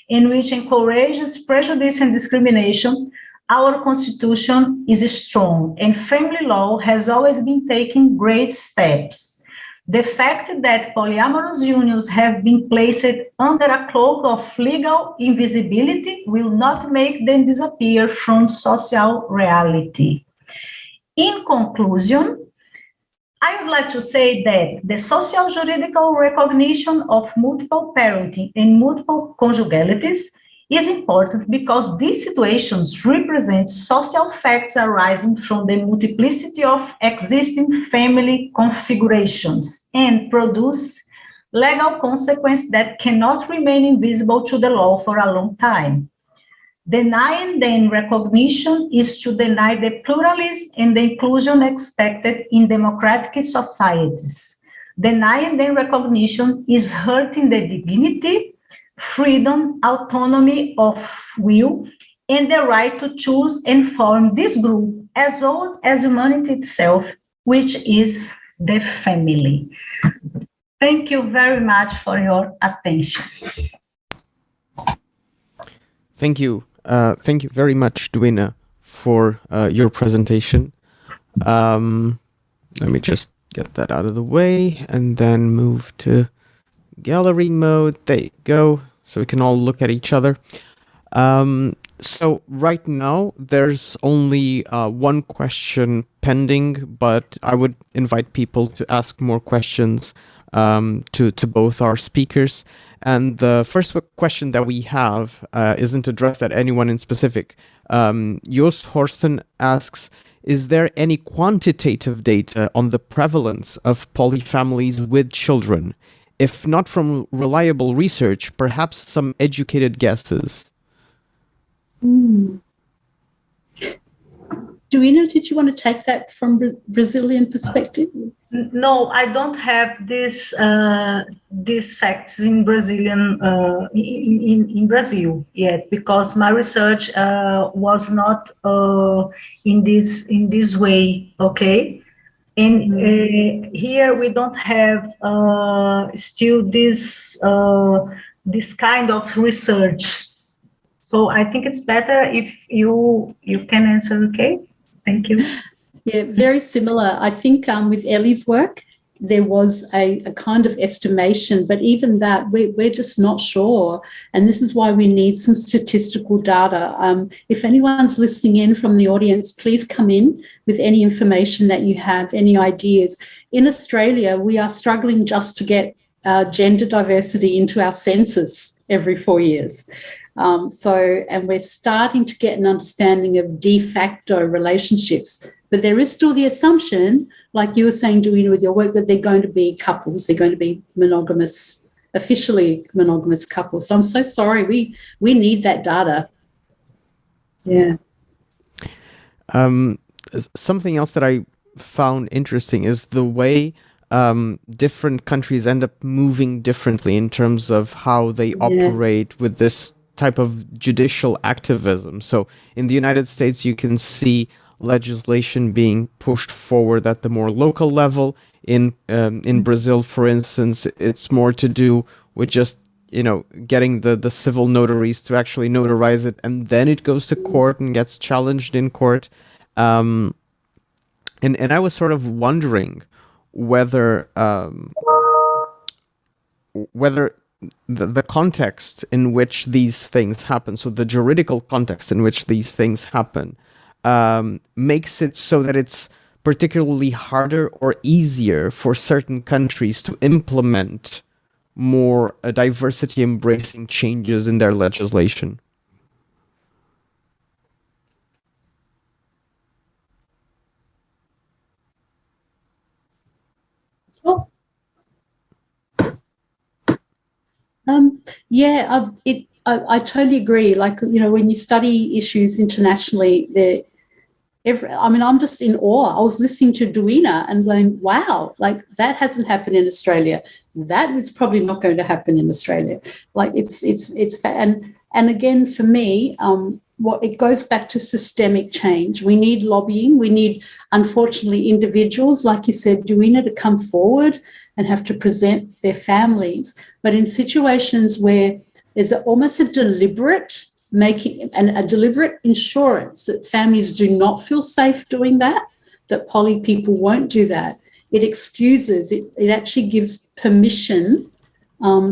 and which encourages prejudice and discrimination, our constitution is strong and family law has always been taking great steps. The fact that polyamorous unions have been placed under a cloak of legal invisibility will not make them disappear from social reality. In conclusion, I would like to say that the social juridical recognition of multiple parenting and multiple conjugalities is important because these situations represent social facts arising from the multiplicity of existing family configurations and produce legal consequences that cannot remain invisible to the law for a long time. Denying them recognition is to deny the pluralism and the inclusion expected in democratic societies. Denying them recognition is hurting the dignity, freedom, autonomy of will, and the right to choose and form this group as old as humanity itself, which is the family. Thank you very much for your attention. Thank you. Thank you very much, Duína, for your presentation. Let me just get that out of the way and then move to gallery mode. There you go. So we can all look at each other. So right now, there's only one question pending, but I would invite people to ask more questions to both our speakers. And the first question that we have isn't addressed at anyone in specific. Joost Horsten asks, is there any quantitative data on the prevalence of polyfamilies with children? If not from reliable research, perhaps some educated guesses. Duína, did you want to take that from Brazilian perspective? No, I don't have these facts in Brazilian in Brazil yet, because my research was not in this way. Okay. And here we don't have still this kind of research. So I think it's better if you can answer, okay? Thank you. Yeah, very similar. I think with Ellie's work, there was a kind of estimation, but even that, we're just not sure. And this is why we need some statistical data. If anyone's listening in from the audience, please come in with any information that you have, any ideas. In Australia, we are struggling just to get gender diversity into our census every 4 years. And we're starting to get an understanding of de facto relationships. But there is still the assumption, like you were saying, Duína, with your work, that they're going to be couples, they're going to be monogamous officially monogamous couples. So I'm so sorry. We need that data. Yeah. Something else that I found interesting is the way different countries end up moving differently in terms of how they operate with this type of judicial activism. So in the United States, you can see legislation being pushed forward at the more local level. In Brazil, for instance, it's more to do with just getting the civil notaries to actually notarize it, and then it goes to court and gets challenged in court. And I was sort of wondering whether the context in which these things happen, so the juridical context in which these things happen, makes it so that it's particularly harder or easier for certain countries to implement more diversity-embracing changes in their legislation. Oh. I totally agree. Like, when you study issues internationally, I'm just in awe. I was listening to Duína and going, wow, like that hasn't happened in Australia. That is probably not going to happen in Australia. Like and again, for me, it goes back to systemic change. We need lobbying. We need, unfortunately, individuals, like you said, Duína, to come forward and have to present their families. But in situations where there's almost a deliberate making and a deliberate insurance that families do not feel safe doing that poly people won't do that, it excuses, it actually gives permission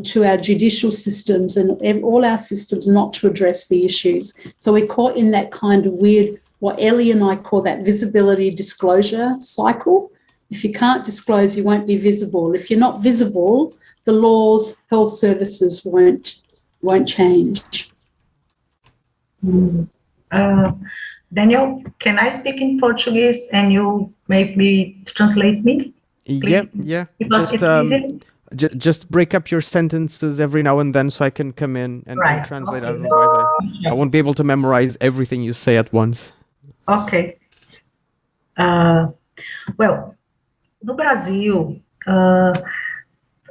to our judicial systems and all our systems not to address the issues. So we're caught in that kind of weird, what Ellie and I call that visibility disclosure cycle. If you can't disclose, you won't be visible. If you're not visible, the laws, health services won't change. Daniel, can I speak in Portuguese and you maybe translate me? Please? Yeah. Because it's easy. Just break up your sentences every now and then so I can come in and translate. Okay. Otherwise, I won't be able to memorize everything you say at once. Okay. Well, no Brasil,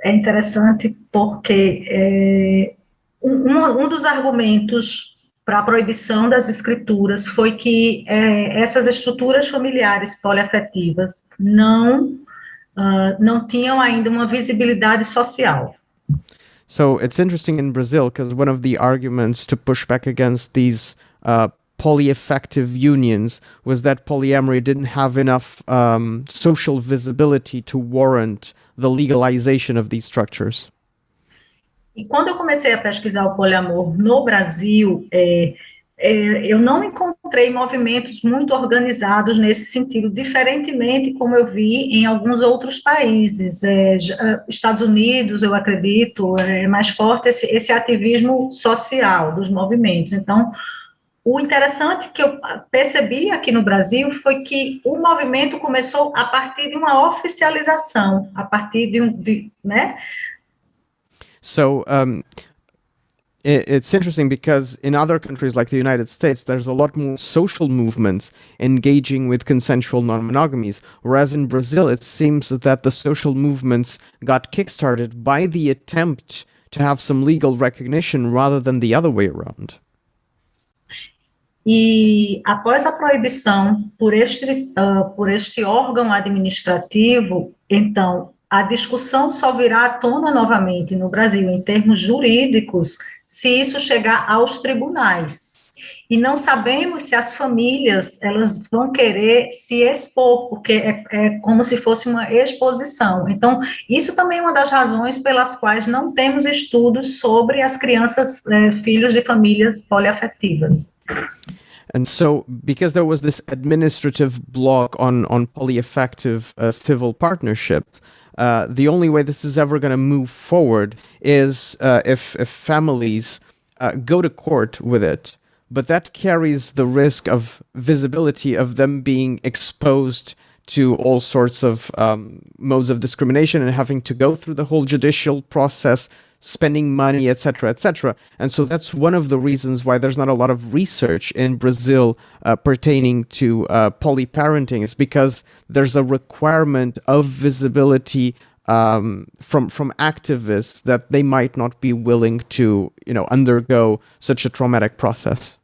é interessante porque um dos argumentos para a proibição das escrituras foi que essas estruturas familiares poliafetivas não tinham ainda uma visibilidade social. So it's interesting in Brazil because one of the arguments to push back against these polyaffective unions was that polyamory didn't have enough social visibility to warrant the legalization of these structures. E quando eu comecei a pesquisar o poliamor no Brasil, eu não encontrei movimentos muito organizados nesse sentido, diferentemente como eu vi em alguns outros países. Estados Unidos, eu acredito, é mais forte esse ativismo social dos movimentos. Então, o interessante que eu percebi aqui no Brasil foi que o movimento começou a partir de uma oficialização, a partir né? So it's interesting because in other countries like the United States, there's a lot more social movements engaging with consensual non-monogamies, whereas in Brazil, it seems that the social movements got kickstarted by the attempt to have some legal recognition rather than the other way around. E após a proibição por este órgão administrativo, então, a discussão só virá à tona novamente no Brasil, em termos jurídicos, se isso chegar aos tribunais. E não sabemos se as famílias elas vão querer se expor, porque é como se fosse uma exposição. Então, isso também é uma das razões pelas quais não temos estudos sobre as crianças, filhos de famílias poliafetivas. And so, because there was this administrative block on polyaffective civil partnerships, the only way this is ever going to move forward is if families go to court with it. But that carries the risk of visibility of them being exposed to all sorts of modes of discrimination and having to go through the whole judicial process. spending money, etc., etc. And so that's one of the reasons why there's not a lot of research in Brazil pertaining to polyparenting, is because there's a requirement of visibility from activists that they might not be willing to, undergo such a traumatic process.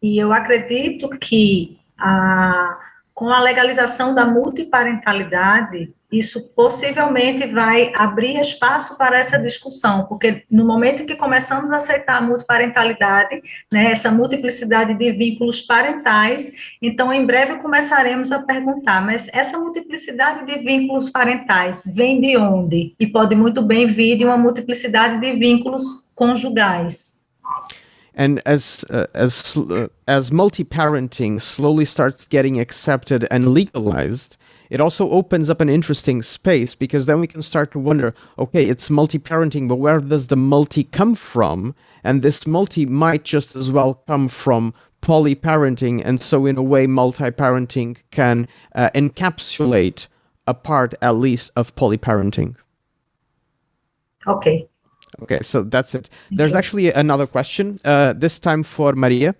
E eu acredito que com a legalização da multiparentalidade, isso possivelmente vai abrir espaço para essa discussão, porque no momento em que começamos a aceitar a multiparentalidade, né, essa multiplicidade de vínculos parentais, então em breve começaremos a perguntar, mas essa multiplicidade de vínculos parentais vem de onde? E pode muito bem vir de uma multiplicidade de vínculos conjugais. And as multi-parenting slowly starts getting accepted and legalized, it also opens up an interesting space, because then we can start to wonder, okay, it's multi-parenting, but where does the multi come from? And this multi might just as well come from polyparenting, and so in a way multi-parenting can encapsulate a part, at least, of polyparenting. Okay. Okay, so that's it. There's actually another question, this time for Maria.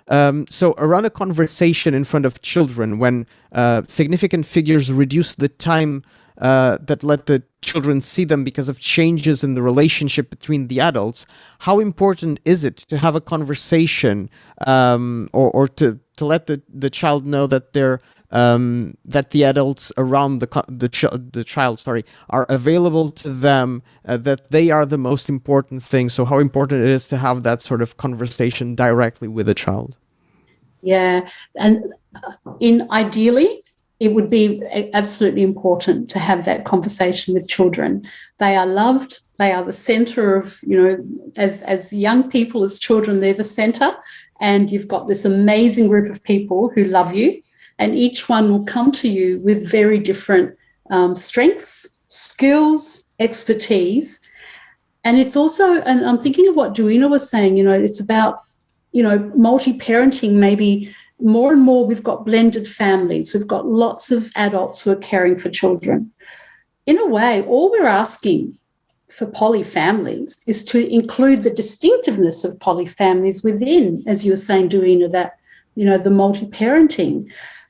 So around a conversation in front of children, when significant figures reduce the time that let the children see them because of changes in the relationship between the adults, how important is it to have a conversation or to let the child know that they're that the adults around the child are available to them, that they are the most important thing? So how important it is to have that sort of conversation directly with the child? Yeah, and ideally, it would be absolutely important to have that conversation with children. They are loved. They are the center of, as young people, as children, they're the center. And you've got this amazing group of people who love you, and each one will come to you with very different strengths, skills, expertise. And it's also, and I'm thinking of what Duína was saying, it's about, multi-parenting. Maybe more and more we've got blended families. We've got lots of adults who are caring for children. In a way, all we're asking for polyfamilies is to include the distinctiveness of polyfamilies within, as you were saying, Duína, that, the multi-parenting.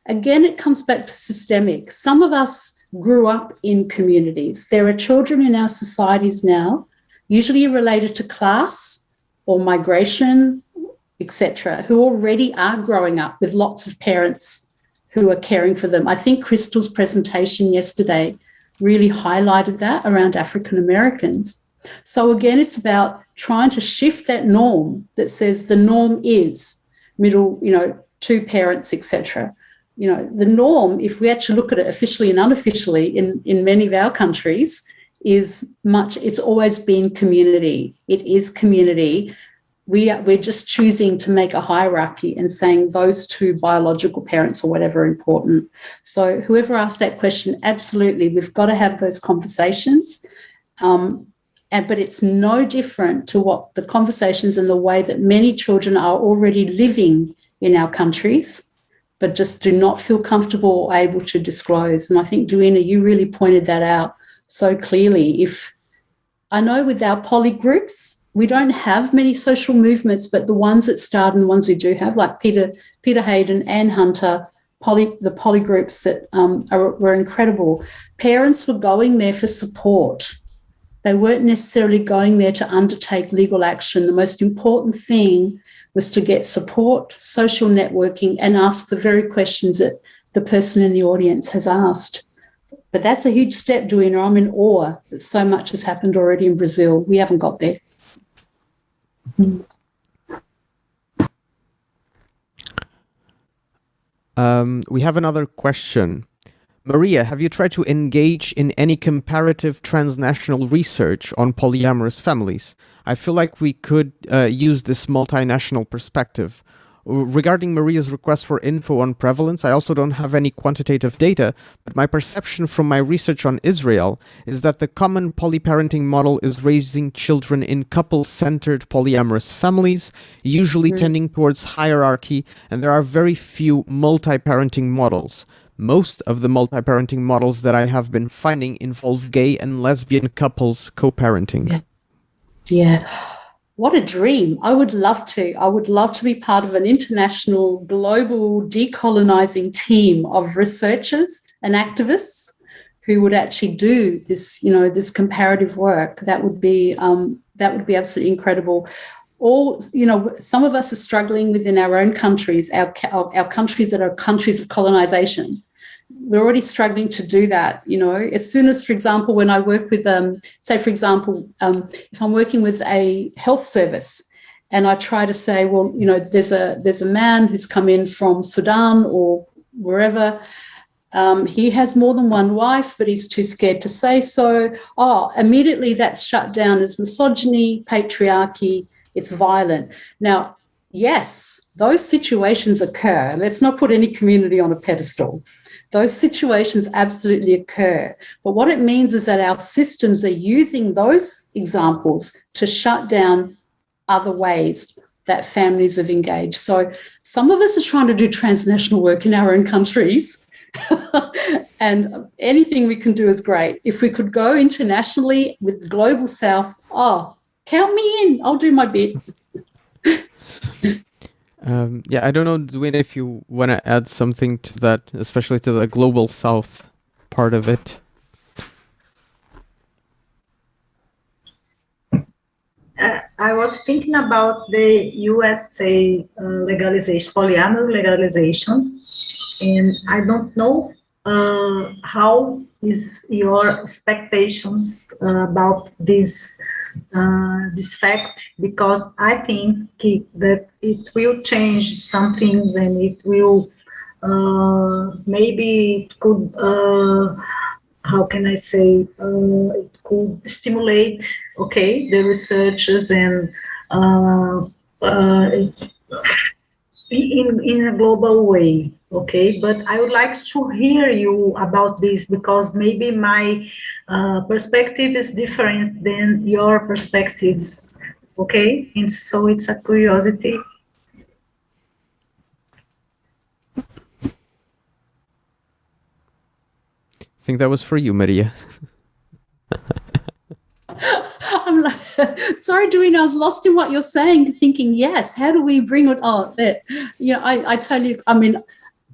Again, it comes back to systemic. Some of us grew up in communities. There are children in our societies now, usually related to class or migration, etc., who already are growing up with lots of parents who are caring for them. I think Crystal's presentation yesterday really highlighted that around African Americans. So again, it's about trying to shift that norm that says the norm is middle, two parents, etc. The norm, if we actually look at it officially and unofficially in many of our countries, it's always been community. It is community. We're just choosing to make a hierarchy and saying those two biological parents or whatever are important. So whoever asked that question, absolutely, we've got to have those conversations. But it's no different to what the conversations and the way that many children are already living in our countries, but just do not feel comfortable or able to disclose. And I think, Duína, you really pointed that out so clearly. I know with our poly groups, we don't have many social movements, but the ones that start and the ones we do have, like Peter Hayden, Anne Hunter, the poly groups that were incredible. Parents were going there for support. They weren't necessarily going there to undertake legal action. The most important thing was to get support, social networking, and ask the very questions that the person in the audience has asked. But that's a huge step, Duína. I'm in awe that so much has happened already in Brazil. We haven't got there. We have another question. Maria, have you tried to engage in any comparative transnational research on polyamorous families? I feel like we could use this multinational perspective. Regarding Maria's request for info on prevalence, I also don't have any quantitative data, but my perception from my research on Israel is that the common polyparenting model is raising children in couple-centered polyamorous families, usually tending towards hierarchy, and there are very few multi-parenting models. Most of the multi-parenting models that I have been finding involve gay and lesbian couples co-parenting. Yeah. Yeah. What a dream. I would love to. I would love to be part of an international, global decolonizing team of researchers and activists who would actually do this, this comparative work. That would be absolutely incredible. All, some of us are struggling within our own countries, our countries that are countries of colonization. We're already struggling to do that, as soon as, for example, when I work with, say, for example, if I'm working with a health service and I try to say, well, there's a man who's come in from Sudan or wherever, he has more than one wife, but he's too scared to say so. Immediately that's shut down as misogyny, patriarchy, it's violent. Now, yes, those situations occur. Let's not put any community on a pedestal. Those situations absolutely occur. But what it means is that our systems are using those examples to shut down other ways that families have engaged. So some of us are trying to do transnational work in our own countries. And anything we can do is great. If we could go internationally with the Global South, count me in. I'll do my bit. I don't know, Duína, if you want to add something to that, especially to the Global South part of it. I was thinking about the USA legalization, polyamorous legalization, and I don't know how is your expectations about this fact, because I think that it will change some things, and it will maybe it could how can I say it could stimulate the researchers and in a global way. But I would like to hear you about this, because maybe my perspective is different than your perspectives, and so it's a curiosity. I think that was for you, Maria. I'm like, sorry, Duína, I was lost in what you're saying, thinking, yes, how do we bring it? I tell you, I mean,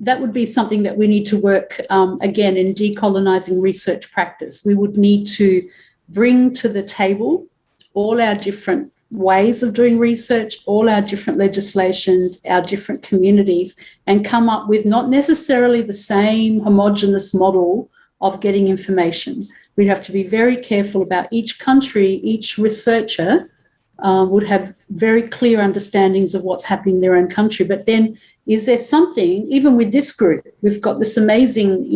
that would be something that we need to work, again, in decolonizing research practice. We would need to bring to the table all our different ways of doing research, all our different legislations, our different communities, and come up with not necessarily the same homogenous model of getting information. We'd have to be very careful about each country. Each researcher would have very clear understandings of what's happening in their own country. But then, is there something, even with this group, we've got this amazing,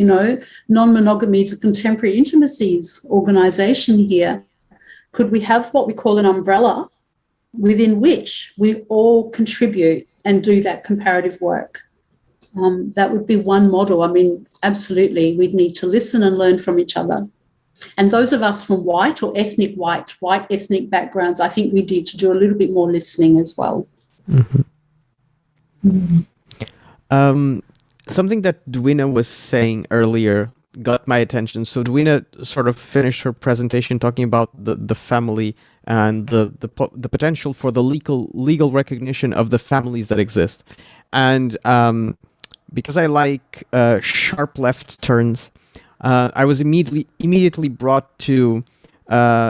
non-monogamies of contemporary intimacies organization here. Could we have what we call an umbrella within which we all contribute and do that comparative work? That would be one model. I mean, absolutely, we'd need to listen and learn from each other. And those of us from white or ethnic white ethnic backgrounds, I think we need to do a little bit more listening as well. Mm-hmm. Mm-hmm. Something that Duína was saying earlier got my attention. So Duína sort of finished her presentation talking about the family and the potential for the legal recognition of the families that exist. And because I like sharp left turns, I was immediately brought to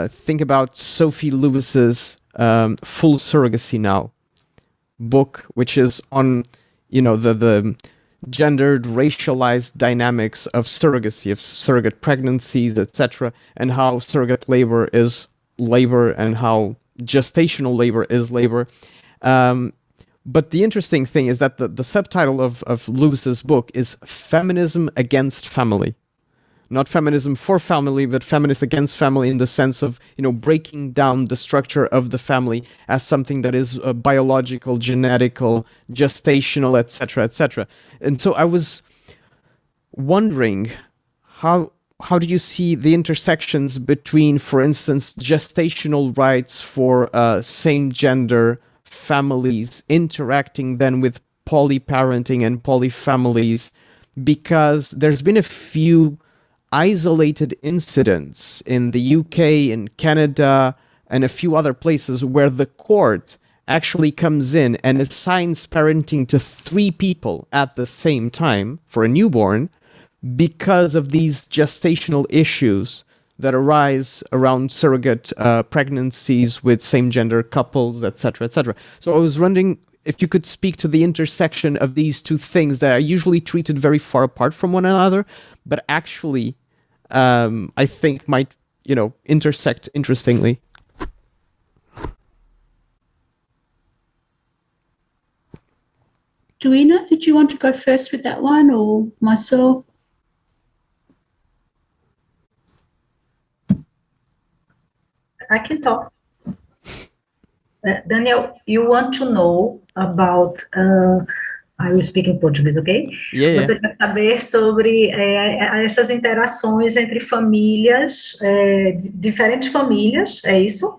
think about Sophie Lewis's Full Surrogacy Now book, which is on, the gendered, racialized dynamics of surrogacy, of surrogate pregnancies, etc., and how surrogate labor is labor and how gestational labor is labor. But the interesting thing is that the subtitle of Lewis's book is Feminism Against Family. Not feminism for family, but feminist against family, in the sense of, breaking down the structure of the family as something that is biological, genetical, gestational, etc., etc. And so I was wondering, how do you see the intersections between, for instance, gestational rights for same-gender families interacting then with polyparenting and polyfamilies? Because there's been a few isolated incidents in the UK, in Canada, and a few other places where the court actually comes in and assigns parenting to 3 people at the same time for a newborn because of these gestational issues that arise around surrogate pregnancies with same-gender couples, etc., etc. So I was wondering if you could speak to the intersection of these two things that are usually treated very far apart from one another, but actually, I think might, intersect interestingly. Duína, did you want to go first with that one, or myself? I can talk. Daniel, you want to know about... I will speak in português, ok? Yeah. Você quer saber sobre essas interações entre famílias, diferentes famílias, é isso?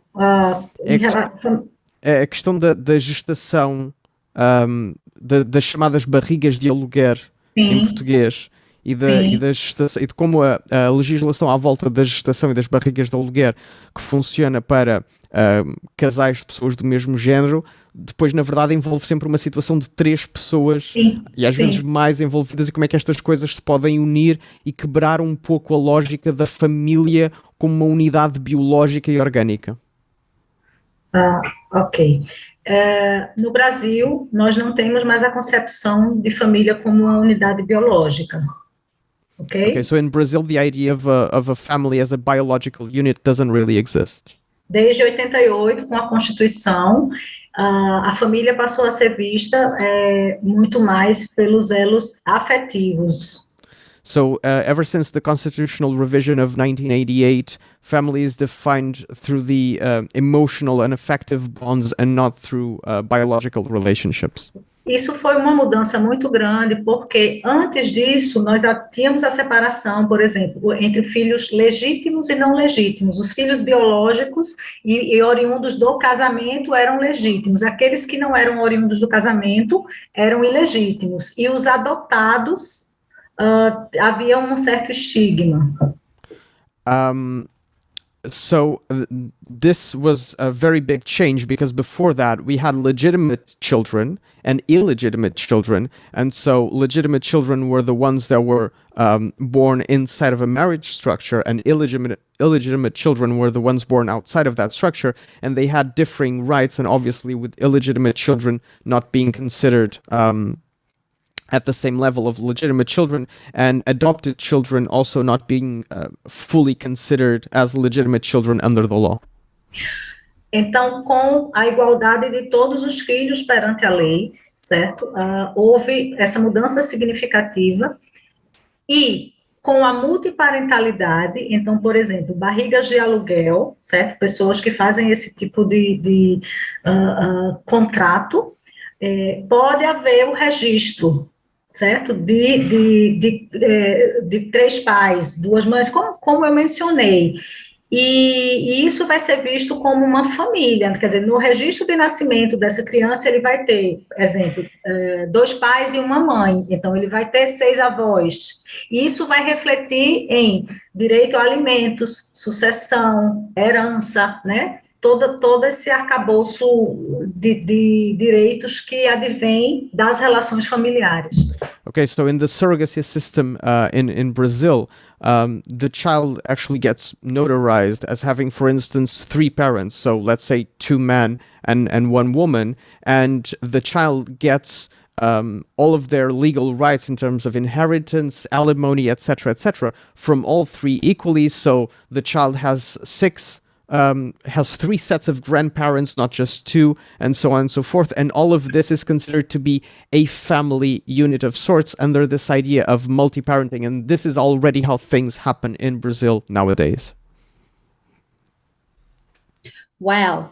É a questão da gestação, das chamadas barrigas de aluguer em português e da gestação, e de como a legislação à volta da gestação e das barrigas de aluguer, que funciona para casais de pessoas do mesmo género, depois na verdade envolve sempre uma situação de 3 pessoas e às vezes mais envolvidas, e como é que estas coisas se podem unir e quebrar um pouco a lógica da família como uma unidade biológica e orgânica. Ok. No Brasil, nós não temos mais a concepção de família como uma unidade biológica. Okay, so in Brazil, the idea of a family as a biological unit doesn't really exist. Desde 88, com a Constituição, a família passou a ser vista muito mais pelos elos afetivos. So, ever since the constitutional revision of 1988, family is defined through the emotional and affective bonds and not through biological relationships. Isso foi uma mudança muito grande, porque antes disso nós já tínhamos a separação, por exemplo, entre filhos legítimos e não legítimos. Os filhos biológicos e oriundos do casamento eram legítimos. Aqueles que não eram oriundos do casamento eram ilegítimos. E os adotados, havia um certo estigma. So this was a very big change, because before that we had legitimate children and illegitimate children, and so legitimate children were the ones that were born inside of a marriage structure, and illegitimate children were the ones born outside of that structure, and they had differing rights, and obviously with illegitimate children not being considered at the same level of legitimate children, and adopted children also not being fully considered as legitimate children under the law. Então, com a igualdade de todos os filhos perante a lei, certo? Houve essa mudança significativa, e com a multiparentalidade, então, por exemplo, barrigas de aluguel, certo? Pessoas que fazem esse tipo de contrato, pode haver o registro, certo? De 3 pais, 2 mães, como eu mencionei. E isso vai ser visto como uma família, quer dizer, no registro de nascimento dessa criança, ele vai ter, exemplo, 2 pais e uma mãe, então ele vai ter 6 avós. E isso vai refletir em direito a alimentos, sucessão, herança, né? Todo esse arcabouço de direitos que advém das relações familiares. Okay, so in the surrogacy system in Brazil, the child actually gets notarized as having, for instance, 3 parents. So let's say 2 men and 1 woman, and the child gets all of their legal rights in terms of inheritance, alimony, etc., from all 3 equally. So the child has 3 sets of grandparents, not just 2, and so on and so forth. And all of this is considered to be a family unit of sorts under this idea of multi-parenting. And this is already how things happen in Brazil nowadays. Wow.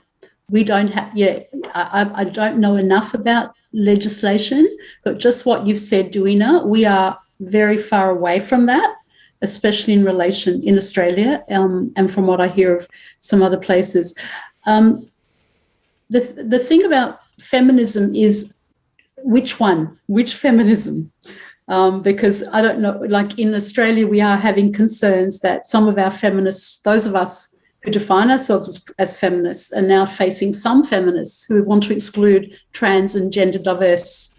We don't have, I don't know enough about legislation, but just what you've said, Duína, we are very far away from that, especially in relation in Australia, and from what I hear of some other places. The thing about feminism is which feminism? Because I don't know, like in Australia, we are having concerns that some of our feminists, those of us who define ourselves as feminists are now facing some feminists who want to exclude trans and gender diverse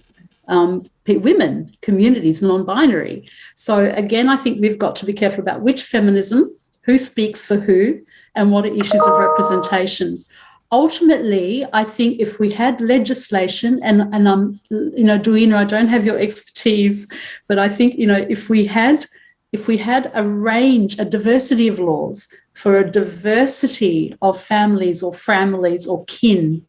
women, communities, non-binary. So again, I think we've got to be careful about which feminism, who speaks for who, and what are issues of representation. Ultimately, I think if we had legislation, and Duína, I don't have your expertise, but I think, if we had a range, a diversity of laws for a diversity of families or kin,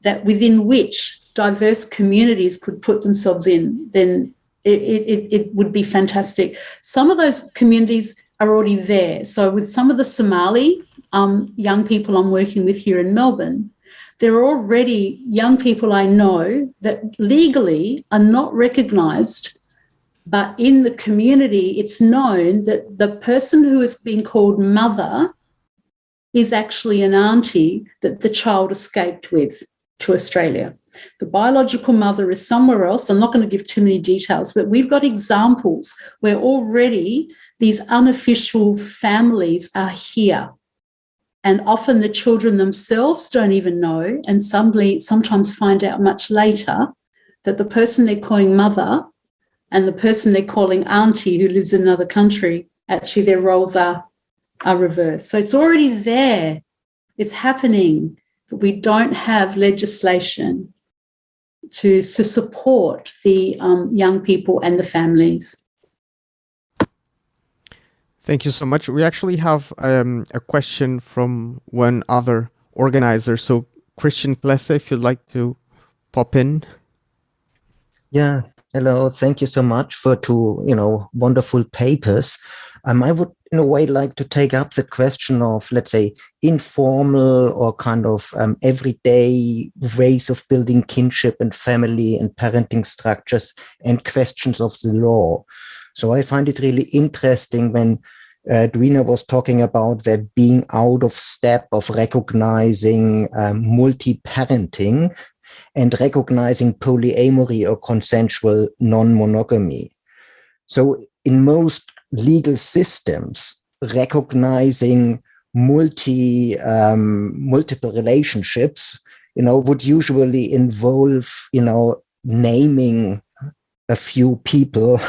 that within which diverse communities could put themselves in, then it would be fantastic. Some of those communities are already there. So with some of the Somali young people I'm working with here in Melbourne, there are already young people I know that legally are not recognised, but in the community it's known that the person who is being called mother is actually an auntie that the child escaped with to Australia. The biological mother is somewhere else. I'm not going to give too many details, but we've got examples where already these unofficial families are here. And often the children themselves don't even know, and sometimes find out much later that the person they're calling mother and the person they're calling auntie who lives in another country, actually their roles are reversed. So it's already there. It's happening. But we don't have legislation to support the young people and the families. Thank you so much. We actually have a question from one other organizer. So Christian Plesse, if you'd like to pop in. Yeah, hello. Thank you so much for two, wonderful papers. I would, in a way, like to take up the question of, let's say, informal or kind of everyday ways of building kinship and family and parenting structures and questions of the law. So I find it really interesting when Duína was talking about that being out of step of recognizing multi-parenting and recognizing polyamory or consensual non-monogamy. So in most legal systems, recognizing multiple relationships, would usually involve, naming a few people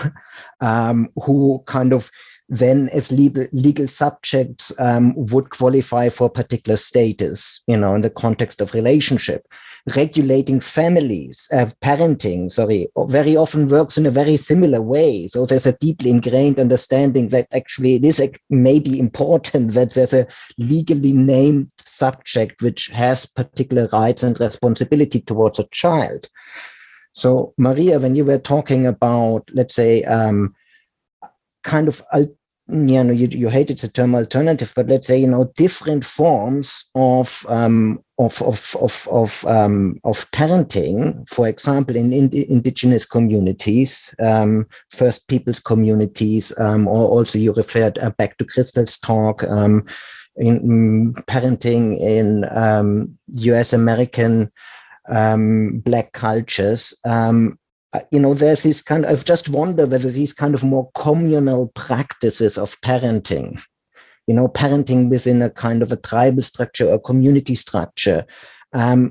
who kind of then as legal subjects would qualify for particular status, in the context of relationship. Regulating families, parenting, very often works in a very similar way. So there's a deeply ingrained understanding that actually it is maybe important that there's a legally named subject which has particular rights and responsibility towards a child. So Maria, when you were talking about, let's say, kind of, you hated the term alternative, but let's say, different forms of parenting, for example, in indigenous communities, First Peoples communities, or also you referred back to Crystal's talk, in parenting in US American Black cultures, there's this kind of, I've just wondered whether these kind of more communal practices of parenting, parenting within a kind of a tribal structure or community structure, whether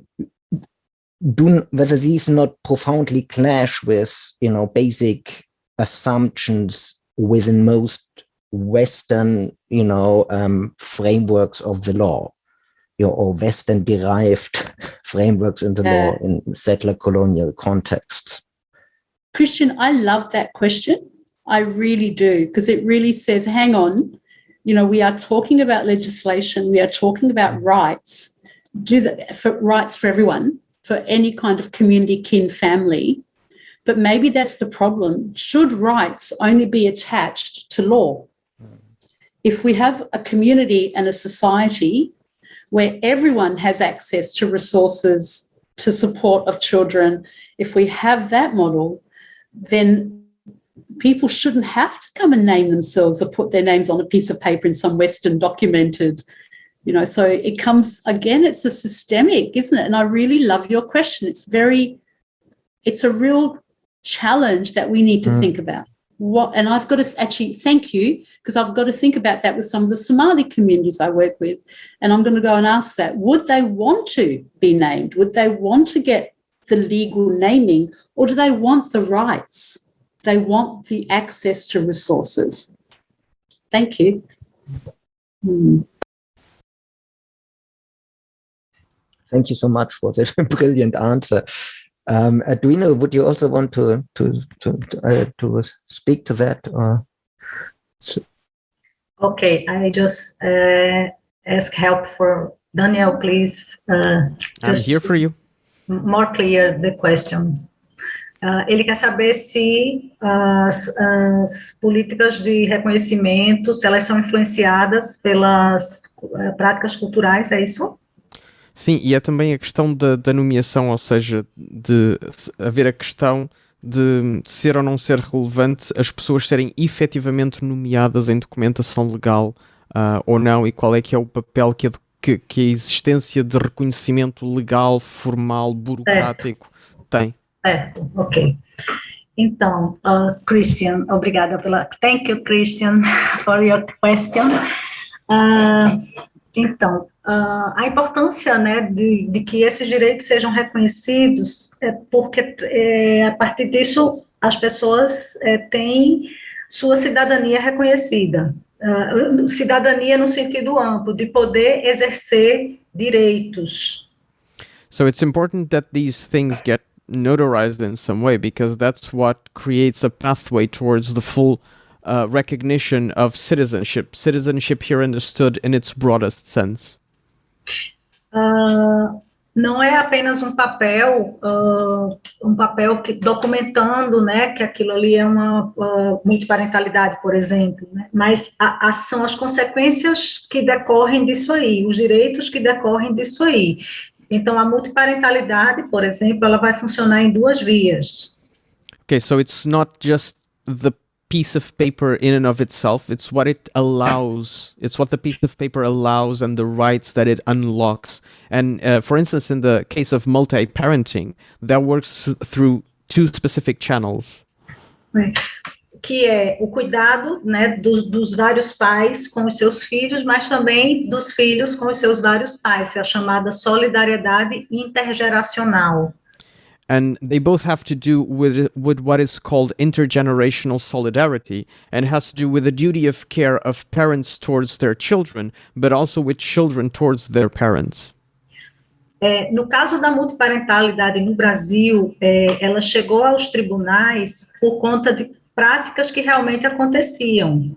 these not profoundly clash with, basic assumptions within most Western, frameworks of the law. Or Western-derived frameworks in the law in settler colonial contexts. Christian, I love that question. I really do, because it really says, hang on, we are talking about legislation, we are talking about rights, rights for everyone, for any kind of community, kin, family, but maybe that's the problem. Should rights only be attached to law? If we have a community and a society where everyone has access to resources to support of children, if we have that model, then people shouldn't have to come and name themselves or put their names on a piece of paper in some Western documented, so it comes, again, it's a systemic, isn't it? And I really love your question. It's a real challenge that we need to think about. and I've got to actually thank you, because I've got to think about that with some of the Somali communities I work with, and I'm going to go and ask that, would they want to be named? Would they want to get the legal naming, or do they want the rights? They want the access to resources. Thank you. Thank you so much for that brilliant answer. Duína, would you also want to speak to that? Or? Okay, I just ask help for Daniel, please. I'm here for you. More clear the question. Ele quer saber se as políticas de reconhecimento, se elas são influenciadas pelas práticas culturais, é isso? Sim, e é também a questão da nomeação, ou seja, de haver a questão de ser ou não ser relevante as pessoas serem efetivamente nomeadas em documentação legal ou não, e qual é que é o papel que a existência de reconhecimento legal, formal, burocrático tem. Certo, ok. Então, Christian, obrigada Thank you, Christian, for your question. Então, a importância, né, de que esses direitos sejam reconhecidos é porque, a partir disso, as pessoas têm sua cidadania reconhecida. Cidadania no sentido amplo, de poder exercer direitos. So it's important that these things get notarized in some way, because that's what creates a pathway towards the full recognition of citizenship. Citizenship here understood in its broadest sense. Não é apenas um papel que documentando, né, que aquilo ali é uma multiparentalidade, por exemplo, né, mas são as consequências que decorrem disso aí, os direitos que decorrem disso aí. Então, a multiparentalidade, por exemplo, ela vai funcionar em duas vias. Okay, so it's not just the piece of paper in and of itself, it's what it allows, it's what the piece of paper allows and the rights that it unlocks. And for instance, in the case of multi-parenting, that works through two specific channels. Que é o cuidado, né, dos vários pais com os seus filhos, mas também dos filhos com os seus vários pais, é a chamada solidariedade intergeracional. And they both have to do with what is called intergenerational solidarity, and has to do with the duty of care of parents towards their children, but also with children towards their parents. No caso da multiparentalidade no Brasil, ela chegou aos tribunais por conta de práticas que realmente aconteciam.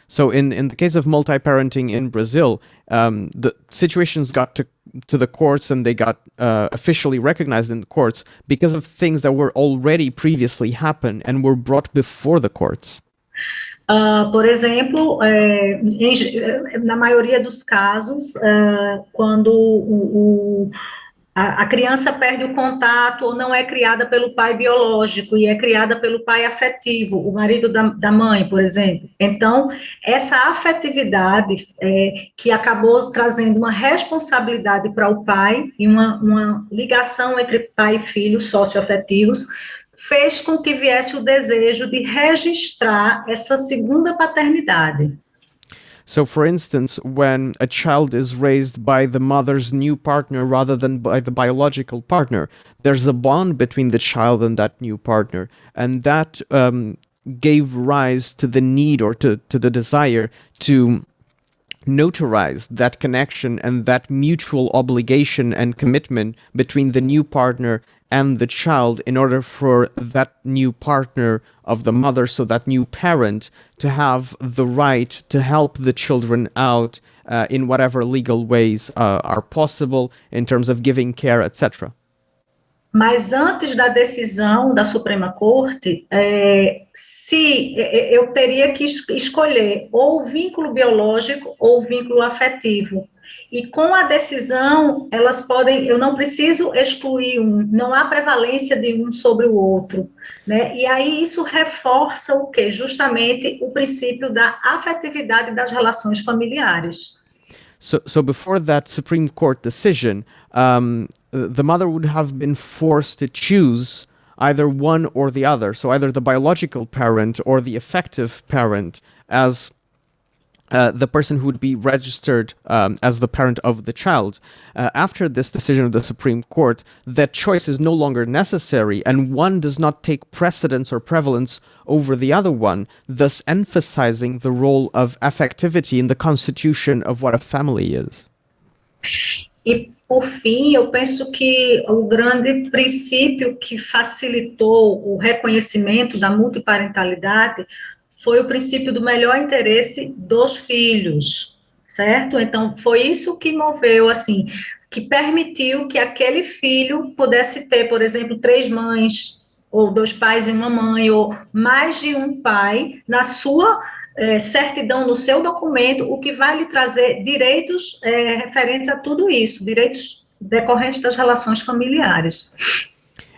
So in the case of multi-parenting in Brazil, the situations got to the courts, and they got officially recognized in the courts because of things that were already previously happened and were brought before the courts. Por exemplo, na maioria dos casos, quando a criança perde o contato ou não é criada pelo pai biológico e é criada pelo pai afetivo, o marido da mãe, por exemplo. Então, essa afetividade que acabou trazendo uma responsabilidade para o pai e uma ligação entre pai e filho socioafetivos, fez com que viesse o desejo de registrar essa segunda paternidade. So, for instance, when a child is raised by the mother's new partner rather than by the biological partner, there's a bond between the child and that new partner, and that gave rise to the need or to the desire to notarize that connection and that mutual obligation and commitment between the new partner and the child, in order for that new partner of the mother, so that new parent, to have the right to help the children out in whatever legal ways are possible in terms of giving care, etc. Mas antes da decisão da Suprema Corte, se eu teria que escolher ou o vínculo biológico ou o vínculo afetivo. E com a decisão, elas podem, eu não preciso excluir não há prevalência de um sobre o outro, né? E aí isso reforça o quê? Justamente o princípio da afetividade das relações familiares. So before that Supreme Court decision, the mother would have been forced to choose either one or the other, so either the biological parent or the effective parent, as the person who would be registered as the parent of the child. After this decision of the Supreme Court, that choice is no longer necessary, and one does not take precedence or prevalence over the other one, thus emphasizing the role of affectivity in the constitution of what a family is. E, por fim, eu penso que o grande princípio que facilitou o reconhecimento da multiparentalidade foi o princípio do melhor interesse dos filhos, certo? Então, foi isso que moveu, assim, que permitiu que aquele filho pudesse ter, por exemplo, 3 mães, ou 2 pais e uma mãe, ou mais de um pai, na sua certidão, no seu documento, o que vai lhe trazer direitos referentes a tudo isso, direitos decorrentes das relações familiares.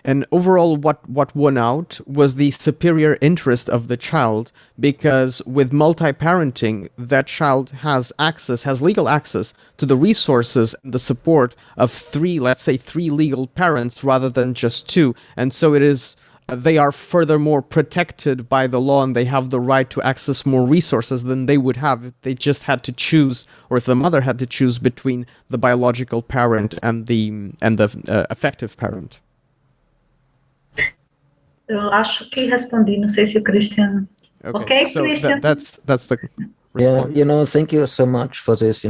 And overall, what won out was the superior interest of the child, because with multi-parenting, that child has legal access to the resources and the support of 3 legal parents rather than just 2. And so they are furthermore protected by the law, and they have the right to access more resources than they would have if they just had to choose, or if the mother had to choose between the biological parent and the effective parent. Eu acho que respondi, não sei se o Christian... Okay, so Christian? That's the Yeah, response. thank you so much for this,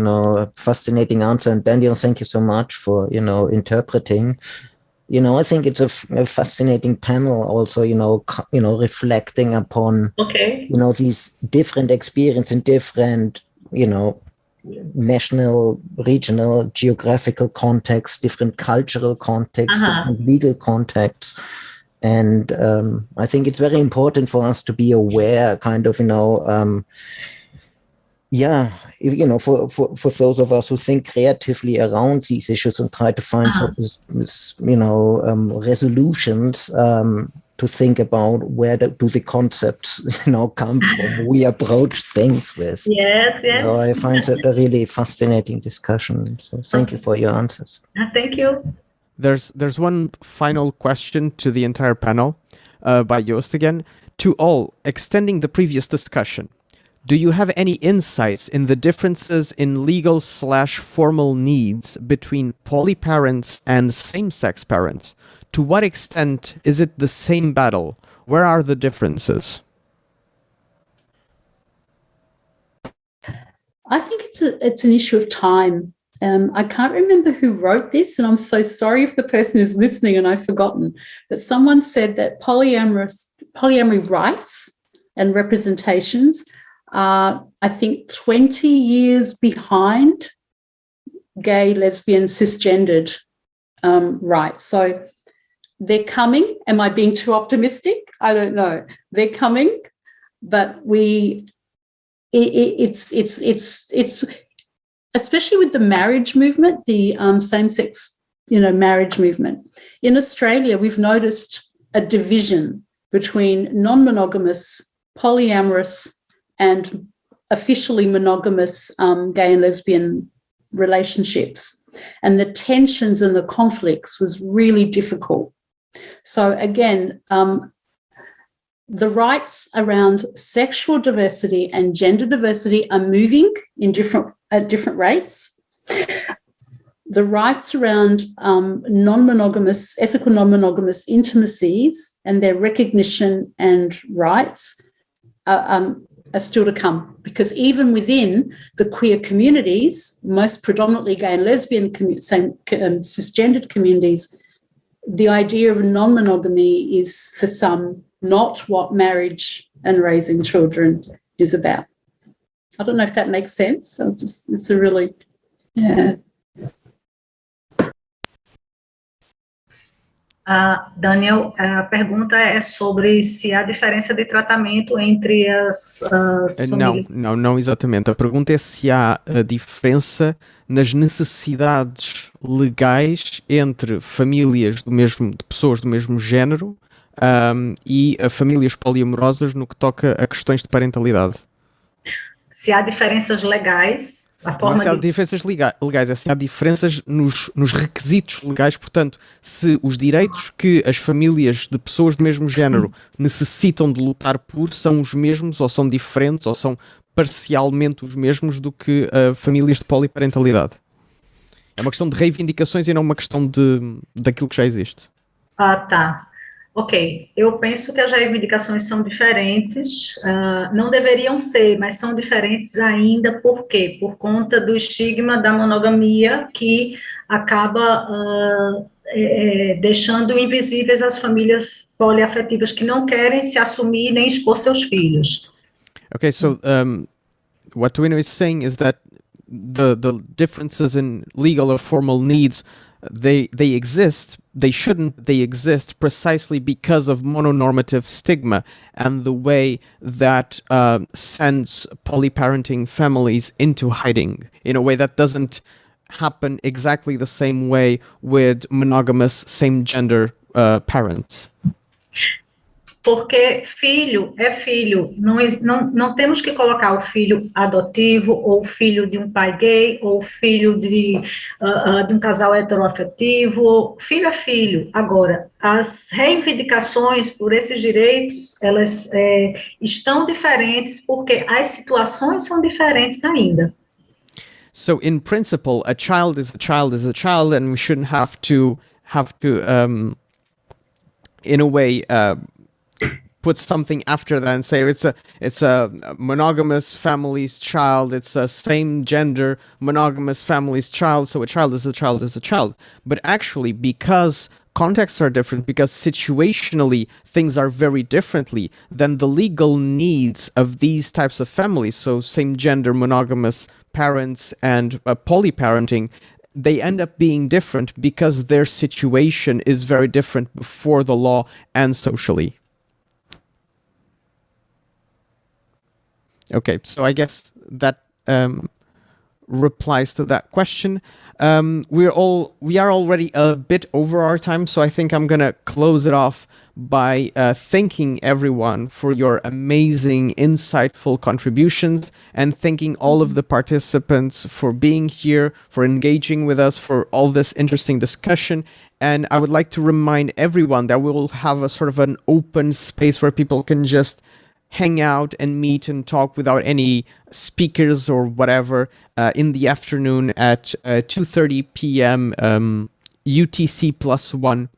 fascinating answer. And Daniel, thank you so much for, interpreting. I think it's a fascinating panel also, reflecting upon, these different experiences in different, national, regional, geographical contexts, different cultural contexts, different legal contexts. And I think it's very important for us to be aware, kind of, for those of us who think creatively around these issues and try to find resolutions, to think about where do the concepts, come from, we approach things with. Yes. So I find it a really fascinating discussion. So thank you for your answers. Thank you. There's one final question to the entire panel by Joost again. To all, extending the previous discussion, do you have any insights in the differences in legal/formal needs between polyparents and same-sex parents? To what extent is it the same battle? Where are the differences? I think it's an issue of time. I can't remember who wrote this, and I'm so sorry if the person is listening and I've forgotten, but someone said that polyamory rights and representations are, I think, 20 years behind gay, lesbian, cisgendered rights. So they're coming. Am I being too optimistic? I don't know. They're coming, but it's especially with the marriage movement, the same-sex, marriage movement. In Australia, we've noticed a division between non-monogamous, polyamorous, and officially monogamous gay and lesbian relationships. And the tensions and the conflicts was really difficult. So again, the rights around sexual diversity and gender diversity are moving at different rates. The rights around non-monogamous, ethical non-monogamous intimacies and their recognition and rights are still to come, because even within the queer communities, most predominantly gay and lesbian cisgendered communities, the idea of non-monogamy is for some not what marriage and raising children is about. I don't know if that makes sense. It's a really, Daniel, a pergunta é sobre se há diferença de tratamento entre as famílias. Não exatamente. A pergunta é se há a diferença nas necessidades legais entre famílias de pessoas do mesmo género e famílias poliamorosas no que toca a questões de parentalidade. Se há diferenças legais A Não é forma se há de... diferenças legais, é se há diferenças nos requisitos legais. Portanto, se os direitos que as famílias de pessoas do mesmo género necessitam de lutar por são os mesmos, ou são diferentes, ou são parcialmente os mesmos do que famílias de poliparentalidade. É uma questão de reivindicações e não uma questão daquilo que já existe. Ah, tá. Ok, eu penso que as reivindicações são diferentes, não deveriam ser, mas são diferentes ainda, por quê? Por conta do estigma da monogamia que acaba deixando invisíveis as famílias poliafetivas que não querem se assumir nem expor seus filhos. Okay, so what Duína is saying is that the differences in legal or formal needs, they exist. They shouldn't. They exist precisely because of mononormative stigma and the way that sends polyparenting families into hiding in a way that doesn't happen exactly the same way with monogamous same-gender parents. Porque filho é filho, não temos que colocar o filho adotivo, ou filho de um pai gay, ou filho de um casal heteroafetivo, filho é filho. Agora, as reivindicações por esses direitos, elas estão diferentes, porque as situações são diferentes ainda. So, in principle, a child is a child is a child, and we shouldn't have to in a way, put something after that and say it's a monogamous family's child, it's a same gender monogamous family's child, so a child is a child is a child. But actually, because contexts are different, because situationally things are very differently, then the legal needs of these types of families, so same gender monogamous parents and polyparenting, they end up being different because their situation is very different before the law and socially. Okay, so I guess that replies to that question. We are already a bit over our time, so I think I'm gonna close it off by thanking everyone for your amazing, insightful contributions, and thanking all of the participants for being here, for engaging with us, for all this interesting discussion. And I would like to remind everyone that we will have a sort of an open space where people can just hang out and meet and talk without any speakers or whatever in the afternoon at 2:30 p.m. UTC +1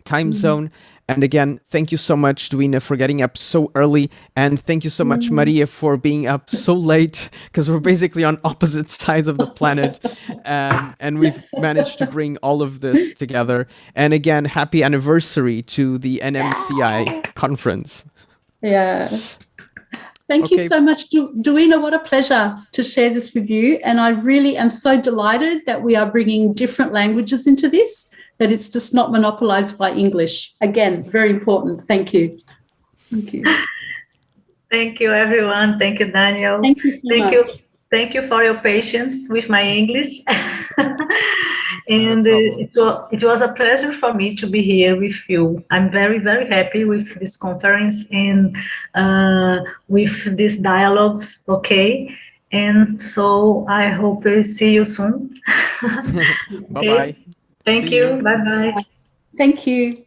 time zone. And again, thank you so much, Duína, for getting up so early, and thank you so much, Maria, for being up so late, because we're basically on opposite sides of the planet, and we've managed to bring all of this together. And again, happy anniversary to the NMCI conference. Yeah. Thank you so much, Duína. What a pleasure to share this with you. And I really am so delighted that we are bringing different languages into this, that it's just not monopolized by English. Again, very important. Thank you. Thank you. Thank you, everyone. Thank you, Daniel. Thank you so much. Thank you for your patience with my English. And it was a pleasure for me to be here with you. I'm very, very happy with this conference and with these dialogues, okay? And so I hope we'll see you soon. Bye-bye. Thank you. Bye-bye. Thank you.